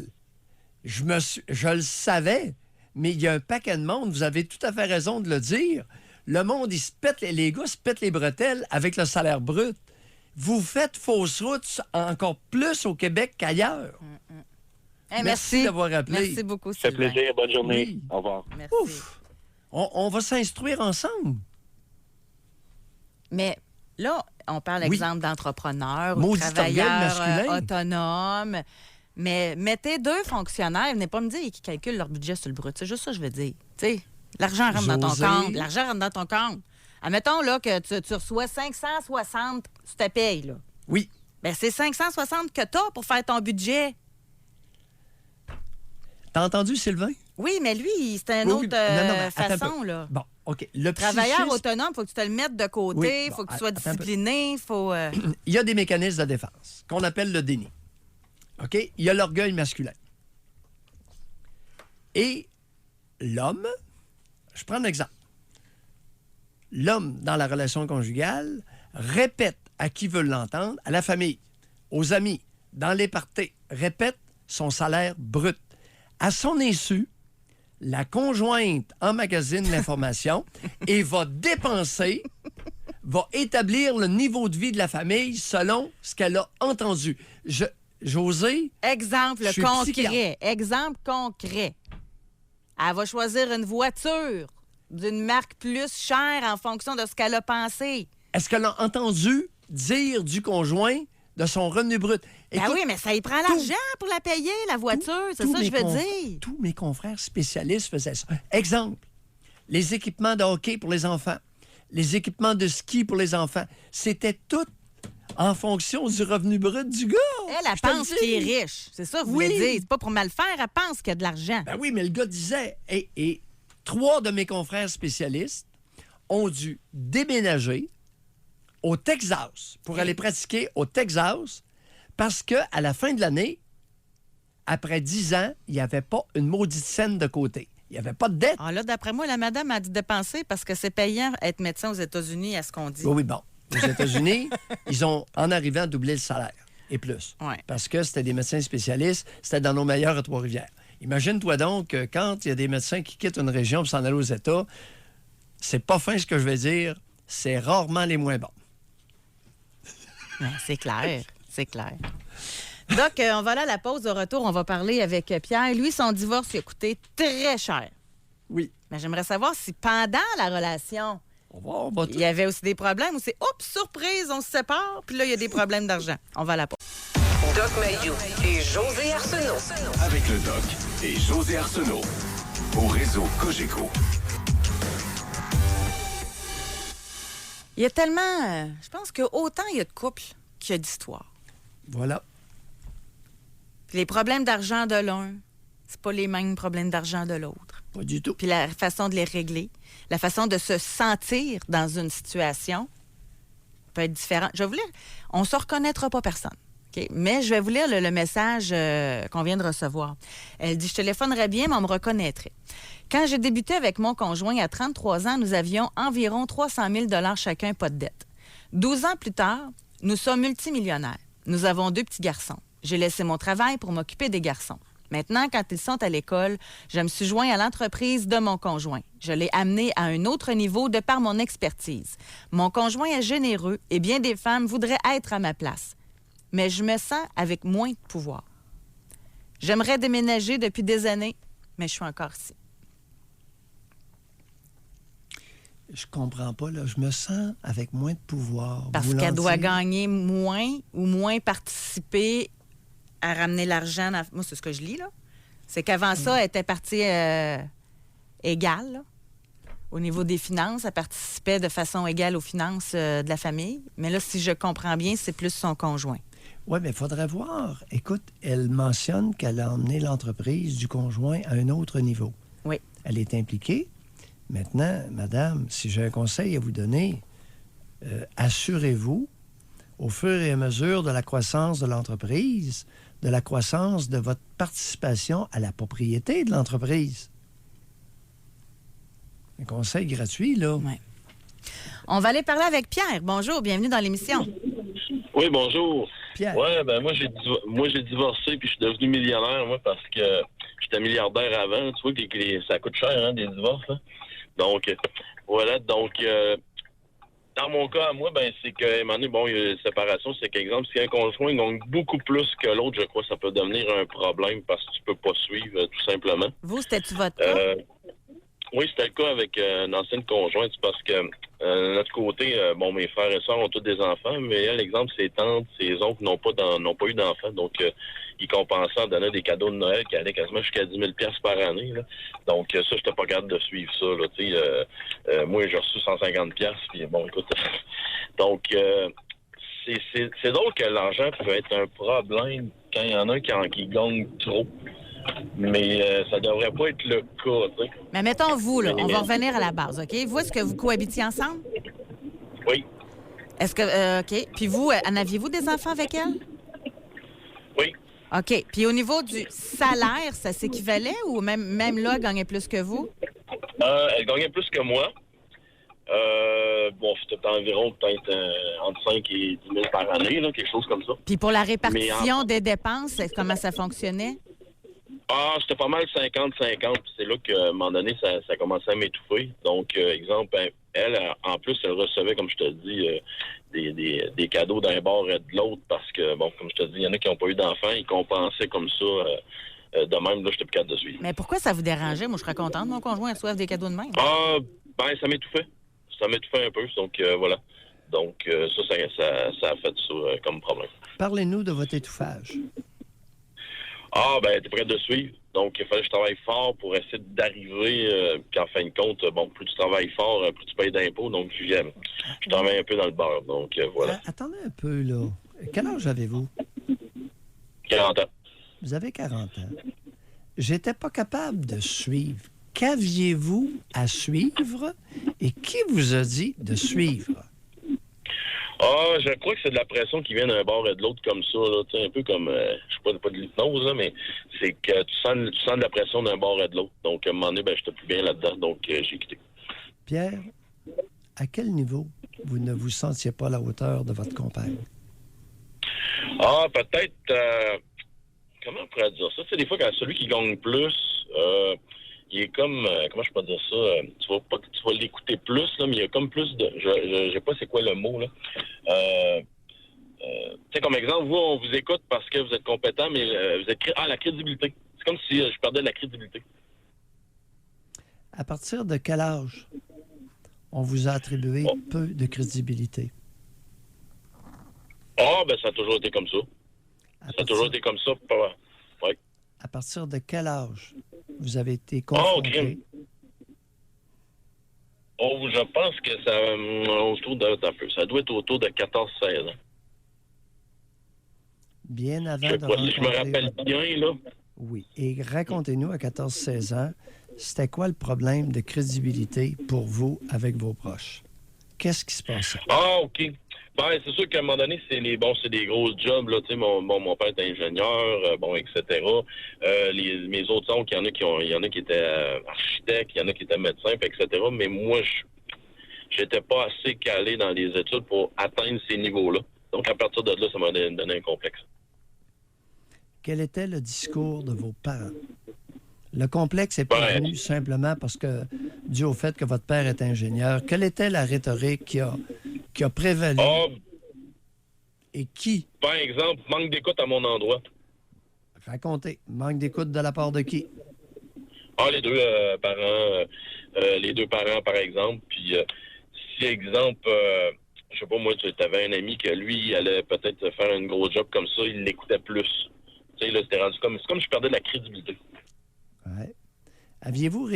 S4: Je le savais, mais il y a un paquet de monde. Vous avez tout à fait raison de le dire. Le monde, les gars se pètent les bretelles avec le salaire brut. Vous faites fausse route encore plus au Québec qu'ailleurs. Merci d'avoir appelé.
S3: Merci beaucoup,
S5: Ça fait
S3: Sylvain.
S5: plaisir. Bonne journée.
S4: Oui.
S5: Au revoir.
S3: Merci.
S4: Ouf! On va s'instruire ensemble.
S3: Mais là, on parle,
S4: Oui.
S3: exemple, d'entrepreneurs ou de
S4: Maudit orgueil
S3: travailleurs
S4: masculin.
S3: autonomes. Mais mettez deux fonctionnaires, venez pas me dire qu'ils calculent leur budget sur le brut. C'est juste ça que je veux dire. Tu sais, l'argent rentre dans ton
S4: José.
S3: compte. L'argent rentre dans ton compte. Admettons là, que tu reçois 560 sur ta paye. Là.
S4: Oui.
S3: Ben, c'est 560 que tu as pour faire ton budget.
S4: T'as entendu, Sylvain?
S3: Oui, mais lui, c'est une
S4: Oui,
S3: autre
S4: mais attends un
S3: façon.
S4: peu.
S3: Là.
S4: Bon, OK. Le
S3: Travailleur
S4: psychisme-
S3: autonome, il faut que tu te le mettes de côté,
S4: Oui,
S3: il
S4: bon,
S3: faut que tu sois
S4: attends un peu.
S3: discipliné, il faut...
S4: Il y a des mécanismes de défense qu'on appelle le déni. OK? Il y a l'orgueil masculin. Et l'homme, je prends un exemple. L'homme, dans la relation conjugale, répète à qui veut l'entendre, à la famille, aux amis, dans les parties, répète son salaire brut. À son insu, la conjointe emmagasine l'information et va dépenser va établir le niveau de vie de la famille selon ce qu'elle a entendu. José...
S3: Exemple
S4: Je suis
S3: concret.
S4: psychiatre.
S3: Exemple concret. Elle va choisir une voiture d'une marque plus chère en fonction de ce qu'elle a pensé.
S4: Est-ce qu'elle a entendu dire du conjoint de son revenu brut?
S3: Ben
S4: Écoute,
S3: oui, mais ça y prend l'argent pour la payer, la voiture. C'est ça que je veux dire.
S4: Tous mes confrères spécialistes faisaient ça. Exemple, les équipements de hockey pour les enfants, les équipements de ski pour les enfants, c'était tout en fonction du revenu brut du gars.
S3: Elle
S4: Je te le
S3: pense
S4: dis.
S3: qu'il est riche. C'est ça que vous
S4: Oui.
S3: voulez dire. C'est pas pour mal faire, elle pense qu'il y a de l'argent.
S4: Ben oui, mais le gars disait... Et 3 de mes confrères spécialistes ont dû déménager au Texas pour aller pratiquer au Texas parce qu'à la fin de l'année, après 10 ans, il n'y avait pas une maudite scène de côté. Il n'y avait pas de dette.
S3: Ah là, d'après moi, la madame a dû dépenser parce que c'est payant être médecin aux États-Unis, à ce qu'on dit.
S4: Oui, oui, bon. Aux États-Unis, ils ont, en arrivant, doublé le salaire et plus.
S3: Ouais.
S4: Parce que c'était des médecins spécialistes, c'était dans nos meilleurs à Trois-Rivières. Imagine-toi donc que quand il y a des médecins qui quittent une région pour s'en aller aux États, c'est pas fin ce que je vais dire, c'est rarement les moins bons.
S3: Ouais, c'est clair, c'est clair. Donc, on va aller à la pause. Au retour, on va parler avec Pierre. Lui, son divorce lui a coûté très cher.
S4: Oui.
S3: Mais j'aimerais savoir si pendant la relation,
S4: On va
S3: il y avait aussi des problèmes ou c'est, oups, surprise, on se sépare, puis là, il y a des problèmes d'argent. On va à la pause.
S2: Doc Mayou et José Arsenault.
S1: Avec le Doc et José Arsenault. Au réseau Cogeco.
S3: Il y a tellement... je pense qu'autant il y a de couples qu'il y a d'histoires.
S4: Voilà.
S3: Puis les problèmes d'argent de l'un, c'est pas les mêmes problèmes d'argent de l'autre.
S4: Pas du tout.
S3: Puis la façon de les régler, la façon de se sentir dans une situation peut être différente. Je vais vous lire. On ne se reconnaîtra pas personne. OK? Mais je vais vous lire le message qu'on vient de recevoir. Elle dit « Je téléphonerais bien, mais on me reconnaîtrait. Quand j'ai débuté avec mon conjoint à 33 ans, nous avions environ 300 000 chacun, pas de dette. 12 ans plus tard, nous sommes multimillionnaires. Nous avons 2 petits garçons. J'ai laissé mon travail pour m'occuper des garçons. Maintenant, quand ils sont à l'école, je me suis joint à l'entreprise de mon conjoint. Je l'ai amené à un autre niveau de par mon expertise. Mon conjoint est généreux et bien des femmes voudraient être à ma place. Mais je me sens avec moins de pouvoir. J'aimerais déménager depuis des années, mais je suis encore ici.
S4: Je comprends pas, là. Je me sens avec moins de pouvoir.
S3: Parce
S4: Voulant
S3: qu'elle doit
S4: dire-
S3: gagner moins ou moins participer à ramener l'argent. Moi, c'est ce que je lis, là. C'est qu'avant ça, elle était partie égale, là. Au niveau des finances, elle participait de façon égale aux finances de la famille. Mais là, si je comprends bien, c'est plus son conjoint.
S4: Oui, mais il faudrait voir. Écoute, elle mentionne qu'elle a emmené l'entreprise du conjoint à un autre niveau.
S3: Oui.
S4: Elle est impliquée. Maintenant, madame, si j'ai un conseil à vous donner, assurez-vous, au fur et à mesure de la croissance de l'entreprise, de la croissance de votre participation à la propriété de l'entreprise. Un conseil gratuit, là.
S3: Ouais. On va aller parler avec Pierre. Bonjour, bienvenue dans l'émission.
S6: Oui, bonjour.
S4: Pierre.
S6: Ouais, ben moi j'ai divorcé puis je suis devenu millionnaire, moi, parce que j'étais milliardaire avant. Tu vois que ça coûte cher, hein, des divorces, là. Donc, voilà. Donc, dans mon cas, à moi, ben c'est qu'à un moment donné, bon, il y a une séparation, c'est qu'exemple, si un conjoint gagne beaucoup plus que l'autre, je crois que ça peut devenir un problème parce que tu peux pas suivre, tout simplement.
S3: Vous, c'était-tu votre cas?
S6: Oui, c'était le cas avec une ancienne conjointe, parce que de notre côté, bon, mes frères et sœurs ont tous des enfants, mais elle, exemple, ses tantes, ses oncles n'ont pas eu d'enfants, donc ils compensaient en donnant des cadeaux de Noël qui allaient quasiment jusqu'à 10 000 $ par année, là. Donc ça, j'étais pas capable de suivre ça, là, tu sais. Moi, j'ai reçu 150 $, puis bon, écoute, donc c'est drôle que l'argent peut être un problème quand il y en a qui gagne trop. Mais ça devrait pas être le cas, tu sais.
S3: Mais mettons vous, là, on va revenir à la base, OK? Vous, est-ce que vous cohabitiez ensemble?
S6: Oui.
S3: Est-ce que... OK. Puis vous, en aviez-vous des enfants avec elle?
S6: Oui.
S3: OK. Puis au niveau du salaire, ça s'équivalait ou même là, elle gagnait plus que vous?
S6: Elle gagnait plus que moi. Bon, c'était environ peut-être entre 5 et 10 000 par année, là, quelque chose comme ça.
S3: Puis pour la répartition des dépenses, comment ça fonctionnait?
S6: Ah, c'était pas mal 50-50. C'est là qu'à un moment donné, ça commençait à m'étouffer. Donc, exemple, elle, en plus, elle recevait, comme je te dis, des cadeaux d'un bord et de l'autre parce que, bon, comme je te dis, il y en a qui n'ont pas eu d'enfants, ils compensaient comme ça. De même, là, j'étais plus capable de suivre.
S3: Mais pourquoi ça vous dérangeait? Moi, je serais contente. Mon conjoint reçoive des cadeaux de même.
S6: Ah, ben, ça m'étouffait. Ça m'étouffait un peu. Donc, voilà. Donc, ça a fait ça comme problème.
S4: Parlez-nous de votre étouffage.
S6: Ah, ben, t'es prêt de suivre. Donc, il fallait que je travaille fort pour essayer d'arriver. Puis, en fin de compte, bon, plus tu travailles fort, plus tu payes d'impôts. Donc, je travaille un peu dans le beurre. Donc, voilà.
S4: Attendez un peu, là. Quel âge avez-vous?
S6: 40 ans.
S4: Vous avez 40 ans. J'étais pas capable de suivre. Qu'aviez-vous à suivre et qui vous a dit de suivre?
S6: Ah, je crois que c'est de la pression qui vient d'un bord et de l'autre comme ça, là, un peu comme, je sais pas de l'hypnose, là, mais c'est que tu sens de la pression d'un bord et de l'autre. Donc, à un moment donné, ben, j'étais plus bien là-dedans, donc j'ai quitté.
S4: Pierre, à quel niveau vous ne vous sentiez pas à la hauteur de votre compagne?
S6: Ah, peut-être, comment on pourrait dire ça? Tu sais, des fois, quand celui qui gagne plus, il est comme, comment je peux dire ça? Tu vas l'écouter plus, là, mais il y a comme plus de, je sais pas c'est quoi le mot, là. Tu sais, comme exemple, vous, on vous écoute parce que vous êtes compétent, mais vous êtes, la crédibilité. C'est comme si je perdais de la crédibilité.
S4: À partir de quel âge on vous a attribué peu de crédibilité?
S6: Ah, ben ça a toujours été comme ça. Ça a toujours été comme ça. Ouais.
S4: À partir de quel âge vous avez été confronté?
S6: Je pense que ça doit être autour de 14-16 ans.
S4: Bien avant
S6: Je sais
S4: de
S6: pas si je me
S4: rencontrer
S6: rappelle
S4: votre-
S6: bien, là.
S4: Oui. Et racontez-nous, à 14-16 ans, c'était quoi le problème de crédibilité pour vous avec vos proches? Qu'est-ce qui se passait?
S6: Ah, OK. Ben, c'est sûr qu'à un moment donné, c'est des gros jobs, là. Tu sais, mon père est ingénieur, etc. Mes autres oncles, il y en a qui étaient architectes, il y en a qui étaient médecins, etc. Mais moi, j'étais pas assez calé dans les études pour atteindre ces niveaux-là. Donc, à partir de là, ça m'a donné un complexe.
S4: Quel était le discours de vos parents? Le complexe est pas venu simplement parce que, dû au fait que votre père est ingénieur. Quelle était la rhétorique qui a prévalu et qui?
S6: Par exemple, manque d'écoute à mon endroit.
S4: Racontez. Manque d'écoute de la part de qui?
S6: Ah, les deux parents, par exemple. Puis, si, exemple, je sais pas, moi, tu avais un ami que lui, il allait peut-être faire un gros job comme ça, il l'écoutait plus. Tu sais, là, c'était rendu comme... C'est comme si je perdais de la crédibilité.
S4: Ouais. Aviez-vous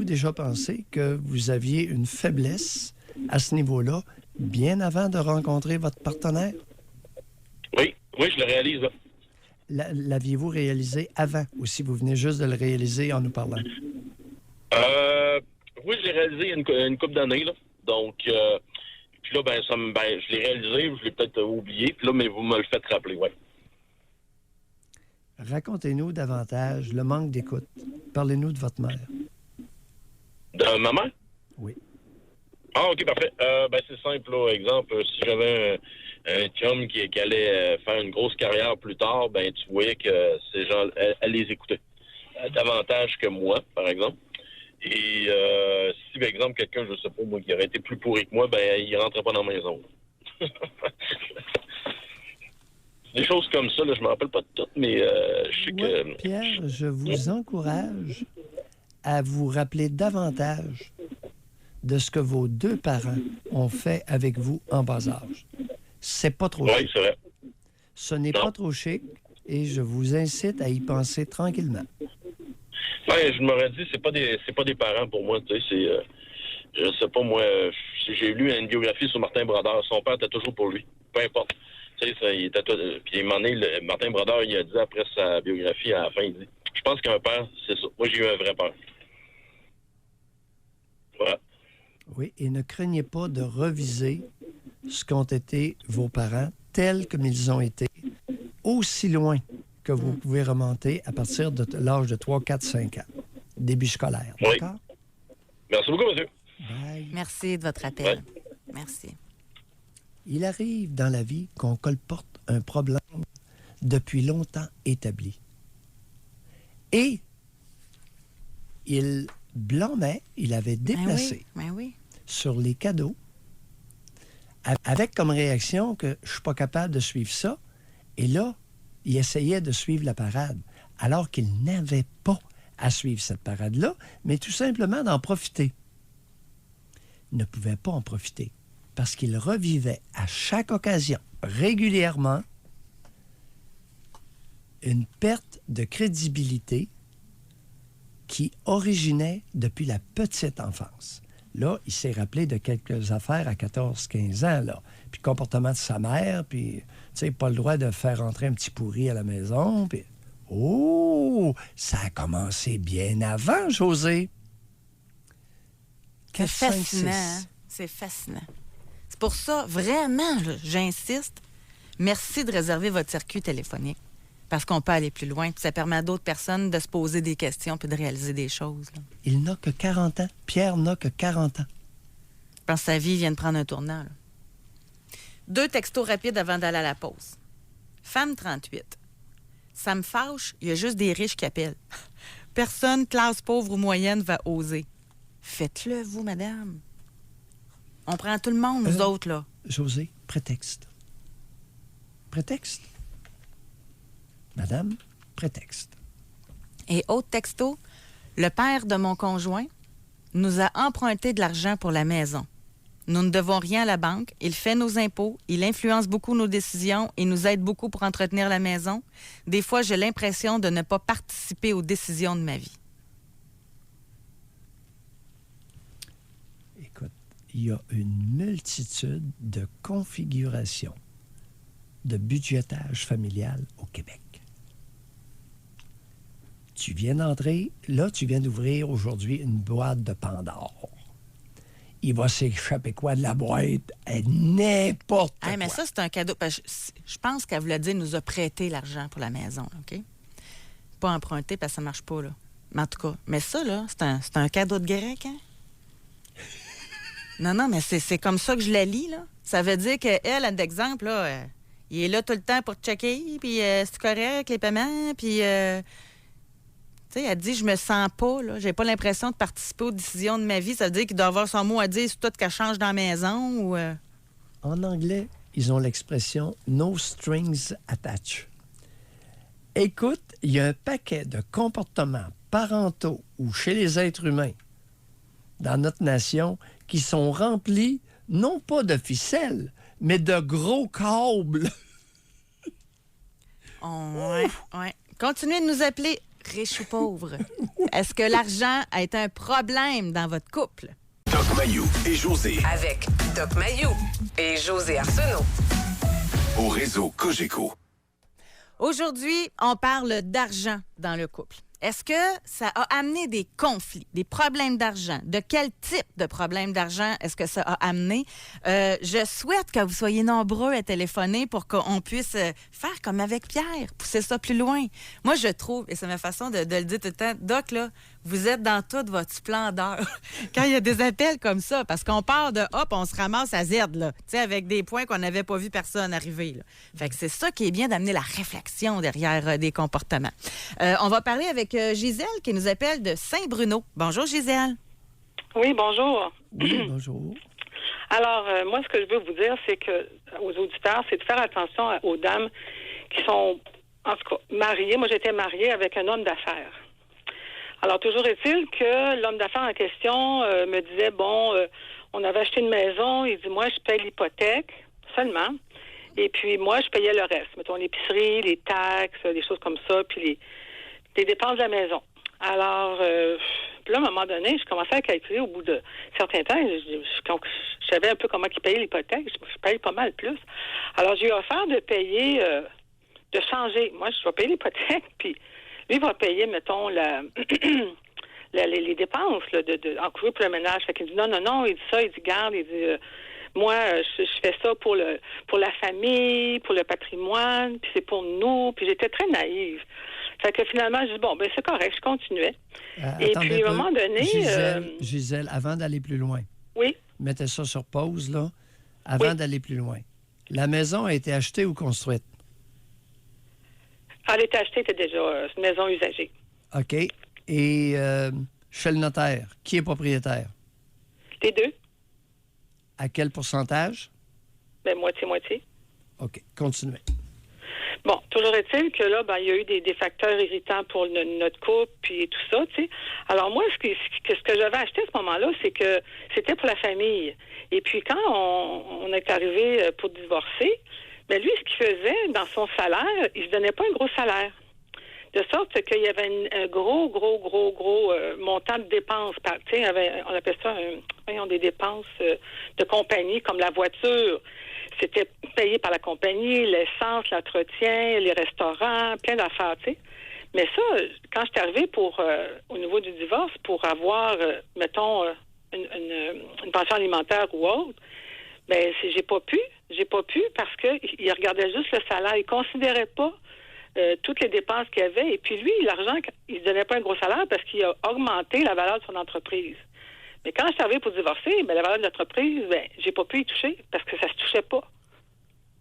S4: déjà pensé que vous aviez une faiblesse à ce niveau-là bien avant de rencontrer votre partenaire?
S6: Oui, je le réalise, là.
S4: L'aviez-vous réalisé avant ou si vous venez juste de le réaliser en nous parlant?
S6: Oui, je l'ai réalisé une couple d'années, là. Donc, puis là, je l'ai réalisé, je l'ai peut-être oublié, puis là, mais vous me le faites rappeler, ouais.
S4: Racontez-nous davantage le manque d'écoute. Parlez-nous de votre mère.
S6: De maman?
S4: Oui.
S6: Ah, OK, parfait. C'est simple, là. Exemple, si j'avais un chum qui allait faire une grosse carrière plus tard, ben tu voyais que ces gens, elle les écoutait. Davantage que moi, par exemple. Et si, par exemple, quelqu'un, je sais pas, moi, qui aurait été plus pourri que moi, ben il rentrait pas dans la maison. Des choses comme ça, là, je me rappelle pas de toutes, mais je sais que...
S4: Pierre, je vous encourage à vous rappeler davantage de ce que vos deux parents ont fait avec vous en bas âge. C'est pas trop chic.
S6: Oui, c'est vrai.
S4: Ce n'est pas trop chic et je vous incite à y penser tranquillement.
S6: Ouais, je m'aurais dit, c'est pas des parents pour moi, tu sais, c'est... je sais pas, moi, j'ai lu une biographie sur Martin Brodeur. Son père était toujours pour lui, peu importe. Tu sais, il était puis à un moment donné, Martin Brodeur, il a dit après sa biographie, à la fin, il dit, je pense qu'un père, c'est ça. Moi, j'ai eu un vrai père. Voilà.
S4: Oui, et ne craignez pas de reviser ce qu'ont été vos parents tels comme ils ont été, aussi loin que vous pouvez remonter à partir de l'âge de 3, 4, 5 ans, début scolaire.
S6: Oui.
S4: D'accord?
S6: Merci beaucoup, monsieur.
S4: Bye.
S3: Merci de votre appel. Merci.
S4: Il arrive dans la vie qu'on colporte un problème depuis longtemps établi. Et il blâmait, il avait déplacé
S3: Ben oui.
S4: sur les cadeaux, avec comme réaction que je ne suis pas capable de suivre ça. Et là, il essayait de suivre la parade, alors qu'il n'avait pas à suivre cette parade-là, mais tout simplement d'en profiter. Il ne pouvait pas en profiter parce qu'il revivait à chaque occasion, régulièrement, une perte de crédibilité qui originait depuis la petite enfance. Là, il s'est rappelé de quelques affaires à 14-15 ans, là. Puis le comportement de sa mère, puis, tu sais, pas le droit de faire rentrer un petit pourri à la maison, puis... Oh! Ça a commencé bien avant, José.
S3: C'est fascinant, hein? C'est fascinant. C'est pour ça, vraiment, là, j'insiste, merci de réserver votre circuit téléphonique. Parce qu'on peut aller plus loin, puis ça permet à d'autres personnes de se poser des questions puis de réaliser des choses. Là.
S4: Il n'a que 40 ans. Pierre n'a que 40 ans.
S3: Je pense que sa vie vient de prendre un tournant. Là. 2 textos rapides avant d'aller à la pause. Femme 38. Ça me fâche, il y a juste des riches qui appellent. Personne, classe pauvre ou moyenne, va oser. Faites-le, vous, madame. On prend tout le monde, nous autres, là.
S4: José, prétexte. Prétexte. Madame, prétexte.
S3: Et autre texto, le père de mon conjoint nous a emprunté de l'argent pour la maison. Nous ne devons rien à la banque. Il fait nos impôts. Il influence beaucoup nos décisions et nous aide beaucoup pour entretenir la maison. Des fois, j'ai l'impression de ne pas participer aux décisions de ma vie.
S4: Écoute, il y a une multitude de configurations de budgétage familial au Québec. Tu viens d'entrer, là, tu viens d'ouvrir aujourd'hui une boîte de Pandore. Il va s'échapper quoi de la boîte? N'importe quoi.
S3: Mais ça, c'est un cadeau. Je pense qu'elle voulait dire nous a prêté l'argent pour la maison, OK? Pas emprunté parce que ça marche pas, là. Mais en tout cas, mais ça, là, c'est un cadeau de grec, hein? Non, mais c'est comme ça que je la lis, là. Ça veut dire qu'elle, d'exemple, là, il est là tout le temps pour checker, puis c'est correct, les paiements, puis... Tu sais, elle dit, je me sens pas, là. J'ai pas l'impression de participer aux décisions de ma vie. Ça veut dire qu'il doit avoir son mot à dire sur tout qu'elle change dans la maison ou...
S4: En anglais, ils ont l'expression « no strings attached ». Écoute, il y a un paquet de comportements parentaux ou chez les êtres humains dans notre nation qui sont remplis non pas de ficelles, mais de gros câbles.
S3: Ouais. Continuez de nous appeler riches ou pauvres. Est-ce que l'argent a été un problème dans votre couple?
S1: Doc Mayou et José.
S2: Avec Doc Mayou et José Arsenault.
S1: Au réseau Cogeco.
S3: Aujourd'hui, on parle d'argent dans le couple. Est-ce que ça a amené des conflits, des problèmes d'argent? De quel type de problème d'argent est-ce que ça a amené? Je souhaite que vous soyez nombreux à téléphoner pour qu'on puisse faire comme avec Pierre, pousser ça plus loin. Moi, je trouve, et c'est ma façon de le dire tout le temps, Doc, là, vous êtes dans toute votre splendeur quand il y a des appels comme ça, parce qu'on part de hop, on se ramasse à Z, là, tu sais, avec des points qu'on n'avait pas vu personne arriver. Là. Fait que c'est ça qui est bien d'amener la réflexion derrière des comportements. On va parler avec Gisèle qui nous appelle de Saint-Bruno. Bonjour, Gisèle.
S7: Oui, bonjour.
S4: Oui, bonjour.
S7: Alors, moi, ce que je veux vous dire, c'est que aux auditeurs, c'est de faire attention aux dames qui sont, en tout cas, mariées. Moi, j'étais mariée avec un homme d'affaires. Alors, toujours est-il que l'homme d'affaires en question me disait, on avait acheté une maison, il dit, moi, je paye l'hypothèque seulement, et puis moi, je payais le reste. Mettons, l'épicerie, les taxes, des choses comme ça, puis les dépenses de la maison. Alors, puis là, à un moment donné, je commençais à calculer au bout de certains temps, je savais un peu comment il payait l'hypothèque, je paye pas mal plus. Alors, j'ai eu offert de payer, de changer. Moi, je vais payer l'hypothèque, puis lui va payer, mettons, les dépenses là, encourues pour le ménage. Fait qu'il dit non, il dit ça, il dit garde, il dit moi, je fais ça pour la famille, pour le patrimoine, puis c'est pour nous, puis j'étais très naïve. Fait que finalement, je dis c'est correct, je continuais. Et puis à un moment donné...
S4: Gisèle, avant d'aller plus loin.
S7: Oui.
S4: Mettez ça sur pause, là. Avant d'aller plus loin. La maison a été achetée ou construite?
S7: Elle était achetée, c'était déjà une maison usagée.
S4: OK. Et chez le notaire, qui est propriétaire?
S7: Les deux.
S4: À quel pourcentage?
S7: Ben, moitié-moitié.
S4: OK, continuez.
S7: Bon, toujours est-il que là, il y a eu des facteurs irritants pour notre couple, puis tout ça, tu sais. Alors moi, ce que j'avais acheté à ce moment-là, c'est que c'était pour la famille. Et puis quand on est arrivé pour divorcer, lui, ce qu'il faisait dans son salaire, il se donnait pas un gros salaire. De sorte qu'il y avait un gros montant de dépenses. Tu sais, on appelle ça des dépenses de compagnie, comme la voiture. C'était payé par la compagnie, l'essence, l'entretien, les restaurants, plein d'affaires, tu sais. Mais ça, quand je suis arrivée au niveau du divorce, pour avoir, mettons, une pension alimentaire ou autre, j'ai pas pu parce qu'il regardait juste le salaire. Il considérait pas toutes les dépenses qu'il y avait. Et puis lui, l'argent, il se donnait pas un gros salaire parce qu'il a augmenté la valeur de son entreprise. Mais quand je suis arrivée pour divorcer, la valeur de l'entreprise, j'ai pas pu y toucher parce que ça se touchait pas.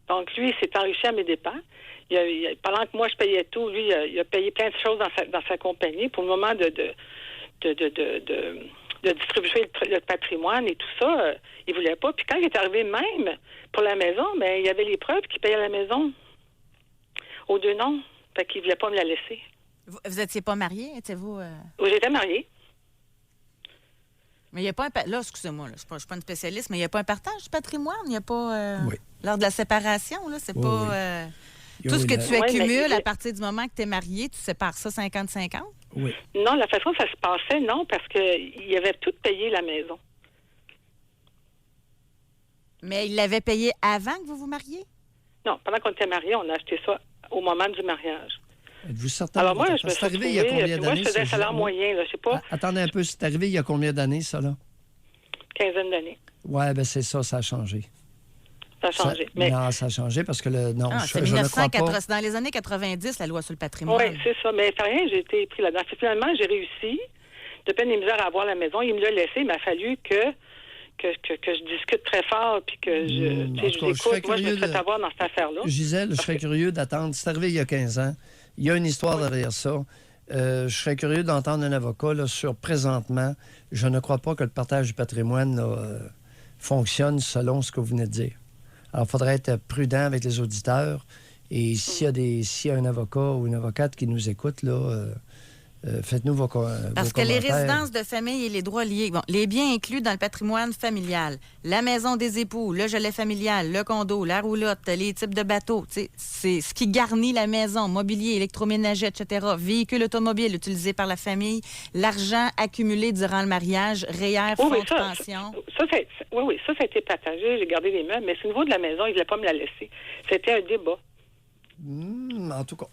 S7: Donc lui, il s'est enrichi à mes dépens. Pendant que moi, je payais tout, lui, il a payé plein de choses dans sa compagnie pour le moment de distribuer le patrimoine et tout ça. Il voulait pas. Puis quand il est arrivé même pour la maison, il y avait les preuves qu'il payait la maison aux deux noms. Fait qu'il voulait pas me la laisser.
S3: Vous étiez pas mariés, étiez-vous?
S7: Oui, j'étais mariée.
S3: Mais il n'y a pas un... Là, excusez-moi, je ne suis pas une spécialiste, mais il n'y a pas un partage du patrimoine? Il n'y a pas...
S4: Oui.
S3: Lors de la séparation, là, c'est
S4: Oui,
S3: pas...
S4: oui.
S3: Tout ce que tu
S7: Oui,
S3: accumules à partir du moment que tu es marié, tu sépares ça 50-50?
S4: Oui.
S7: Non, la façon que ça se passait, non, parce qu'il avait tout payé la maison.
S3: Mais il l'avait payé avant que vous vous mariez?
S7: Non, pendant qu'on était mariés, on a acheté ça au moment du mariage.
S4: Êtes-vous certain?
S7: Alors moi, je me suis
S4: arrivé il y a
S7: retrouvée,
S4: combien
S7: puis moi,
S4: d'années?
S7: je faisais un salaire moyen, là, je sais pas,
S4: Attendez un peu, c'est arrivé il y a combien d'années, ça, là?
S7: quinzaine d'années.
S4: Oui, c'est ça, ça a changé.
S7: Ça a changé.
S4: Non, ça a changé parce que
S3: c'est
S4: je ne crois pas.
S3: C'est dans les années 90, la loi sur le patrimoine.
S7: Oui, c'est ça. Mais rien, j'ai été pris là-dedans. Finalement, j'ai réussi, de peine et misère, à avoir la maison. Il me l'a laissé. Il m'a fallu que je discute très fort puis que je l'écoute. Moi, je me suis fait avoir dans cette affaire-là.
S4: Gisèle, je serais curieux d'attendre. C'est arrivé il y a 15 ans. Il y a une histoire derrière ça. Je serais curieux d'entendre un avocat là, sur présentement. Je ne crois pas que le partage du patrimoine là, fonctionne selon ce que vous venez de dire. Alors, il faudrait être prudent avec les auditeurs. Et s'il y a un avocat ou une avocate qui nous écoute, là, faites-nous vos commentaires.
S3: Parce que les résidences de famille et les droits liés, les biens inclus dans le patrimoine familial, la maison des époux, le gelé familial, le condo, la roulotte, les types de bateaux, c'est ce qui garnit la maison, mobilier, électroménager, etc., véhicule automobile utilisé par la famille, l'argent accumulé durant le mariage, REER, fonds de pension.
S7: Ça a été partagé, j'ai gardé les meubles, mais au niveau de la maison, il ne voulait pas me la laisser. C'était un débat.
S4: En tout cas,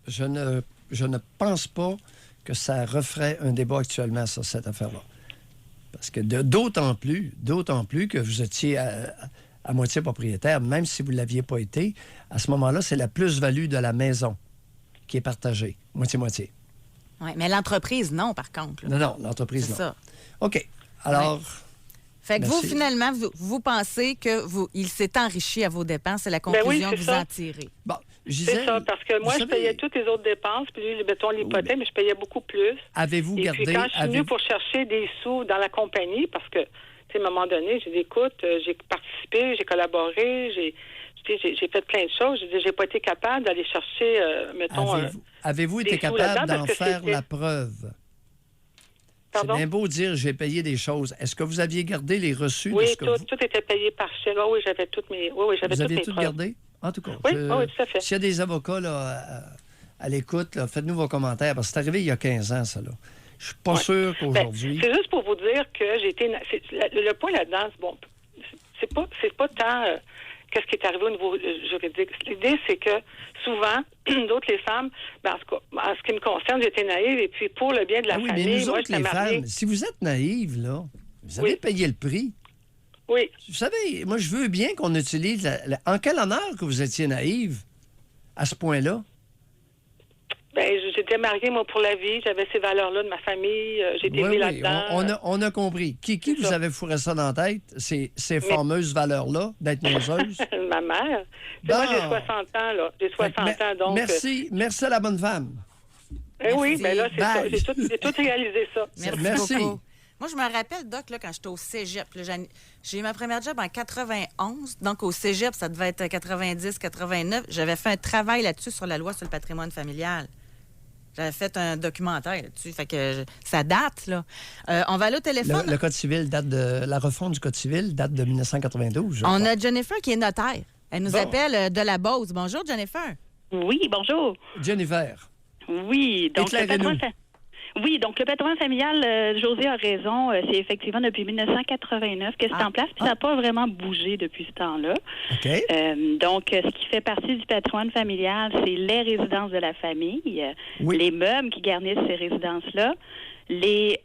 S4: je ne pense pas que ça referait un débat actuellement sur cette affaire-là. Parce que d'autant plus que vous étiez à moitié propriétaire, même si vous ne l'aviez pas été, à ce moment-là, c'est la plus-value de la maison qui est partagée, moitié-moitié.
S3: Oui, mais l'entreprise, non, par contre. Là.
S4: Non, l'entreprise,
S3: c'est
S4: non.
S3: Ça.
S4: OK. Alors...
S3: Ouais. Fait que
S4: merci.
S3: vous, finalement, vous pensez qu'il s'est enrichi à vos dépenses. C'est la conclusion que vous en tirez.
S4: Bon, Gisèle,
S7: c'est ça, parce que moi, je payais toutes les autres dépenses, puis lui, mettons l'hypothèque, mais je payais beaucoup plus.
S4: Avez-vous gardé...
S7: Puis quand je suis venue pour chercher des sous dans la compagnie, parce que, tu sais, à un moment donné, j'ai dit, écoute, j'ai participé, j'ai collaboré, j'ai fait plein de choses. J'ai pas été capable d'aller chercher, mettons...
S4: Avez-vous été capable d'en faire la preuve? C'est bien beau dire j'ai payé des choses. Est-ce que vous aviviez gardé les reçus de ce que
S7: tout était payé par chèque. Oui, j'avais toutes mes... Oui, j'avais
S4: vous
S7: toutes mes
S4: aviez tout
S7: preuves.
S4: gardé? En tout cas,
S7: oui, tout à fait.
S4: S'il y a des avocats là, à l'écoute, là, faites-nous vos commentaires, parce que c'est arrivé il y a 15 ans, ça. Là. Je suis pas sûr qu'aujourd'hui...
S7: c'est juste pour vous dire que j'ai été... Le point là-dedans, bon, c'est pas tant... qu'est-ce qui est arrivé au niveau juridique. L'idée, c'est que souvent, d'autres, les femmes, en ce qui me concerne, j'étais naïve, et puis pour le bien de la famille,
S4: mais nous
S7: moi,
S4: autres, les femmes, si vous êtes naïve, là, vous avez payé le prix.
S7: Oui.
S4: Vous savez, moi, je veux bien qu'on utilise... En quel honneur que vous étiez naïve à ce point-là?
S7: J'étais mariée, moi, pour la vie. J'avais ces valeurs-là de ma famille. J'étais élevée là-dedans.
S4: On a compris. Qui vous avait fourré ça dans la tête, ces fameuses valeurs-là, d'être niaiseuse?
S7: Ma mère. Moi, j'ai 60 ans, là. J'ai 60 ans, donc...
S4: Merci à la bonne femme.
S7: Oui, là, c'est ça. J'ai tout réalisé ça.
S3: Merci beaucoup. Moi, je me rappelle, Doc, là, quand j'étais au cégep, là, j'ai eu ma première job en 91. Donc, au cégep, ça devait être 90, 89. J'avais fait un travail là-dessus sur la loi sur le patrimoine familial. J'avais fait un documentaire là-dessus. Fait que ça date, là. On va aller au téléphone.
S4: Le Code civil date de... La refonte du Code civil date de 1992, je
S3: On
S4: crois.
S3: a Jennifer qui est notaire. Elle nous appelle de la Beauce. Bonjour, Jennifer.
S8: Oui, bonjour.
S4: Jennifer.
S8: Oui, donc
S4: Éclairez-nous.
S8: le patrimoine familial, José a raison, c'est effectivement depuis 1989 que c'est en place, puis ça n'a pas vraiment bougé depuis ce temps-là.
S4: OK.
S8: Donc, ce qui fait partie du patrimoine familial, c'est les résidences de la famille,
S4: Oui.
S8: les meubles qui garnissent ces résidences-là, les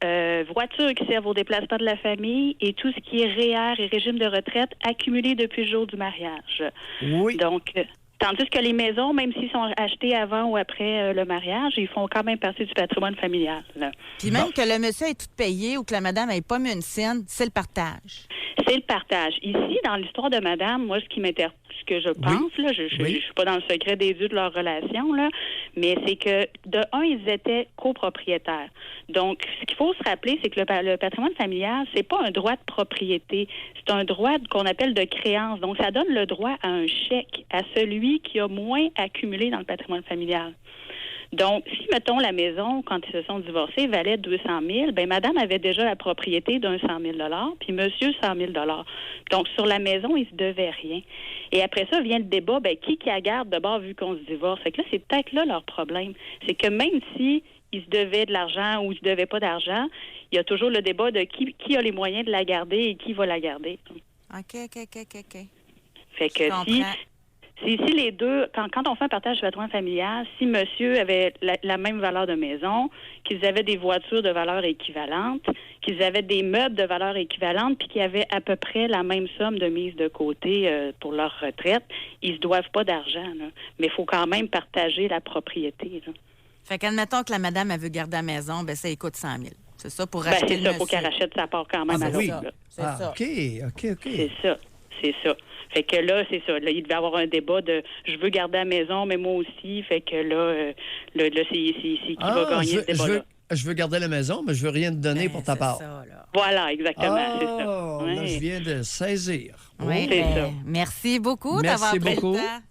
S8: voitures qui servent au déplacement de la famille et tout ce qui est REER et régime de retraite accumulé depuis le jour du mariage.
S4: Oui.
S8: Donc, tandis que les maisons, même s'ils sont achetés avant ou après le mariage, ils font quand même partie du patrimoine familial. Là.
S3: Puis même que le monsieur ait tout payé ou que la madame ait pas mis une scène, c'est le partage.
S8: C'est le partage. Ici, dans l'histoire de madame, moi, ce qui m'interpelle, ce que je pense, là, je suis pas dans le secret des dieux de leur relation, là, mais c'est que, de un, ils étaient copropriétaires. Donc, ce qu'il faut se rappeler, c'est que le patrimoine familial, c'est pas un droit de propriété, c'est un droit qu'on appelle de créance. Donc, ça donne le droit à un chèque à celui qui a moins accumulé dans le patrimoine familial. Donc, si, mettons, la maison, quand ils se sont divorcés, valait 200 000, bien, madame avait déjà la propriété d'un 100 000 puis monsieur 100 000 Donc, sur la maison, il se devait rien. Et après ça, vient le débat, bien, qui la garde d'abord vu qu'on se divorce? Fait que là, c'est peut-être là leur problème. C'est que même si ils se devaient de l'argent ou ils se devaient pas d'argent, il y a toujours le débat de qui a les moyens de la garder et qui va la garder.
S3: OK.
S8: Fait que si les deux, quand on fait un partage du patrimoine familial, si monsieur avait la même valeur de maison, qu'ils avaient des voitures de valeur équivalente, qu'ils avaient des meubles de valeur équivalente, puis qu'ils avaient à peu près la même somme de mise de côté pour leur retraite, ils se doivent pas d'argent, là. Mais il faut quand même partager la propriété, là.
S3: Fait qu'admettons que la madame, elle veut garder la maison, ben ça, elle coûte 100 000. C'est ça, pour racheter
S8: c'est
S3: le
S8: ça,
S3: monsieur.
S8: faut qu'elle rachète sa part quand même à l'autre.
S4: oui.
S8: Là.
S3: C'est ça.
S4: OK.
S8: C'est ça. Fait que là, c'est ça. Là, il devait y avoir un débat de je veux garder la maison, mais moi aussi. Fait que là, c'est qui va gagner ce débat-là.
S4: Je veux garder la maison, mais je veux rien te donner pour ta part.
S3: Ça, là.
S8: Voilà, exactement. C'est ça.
S4: Là, je viens de saisir.
S3: Oui,
S8: c'est
S3: ben,
S8: ça.
S3: Merci beaucoup
S4: Merci
S3: d'avoir pris
S4: beaucoup.
S3: le temps.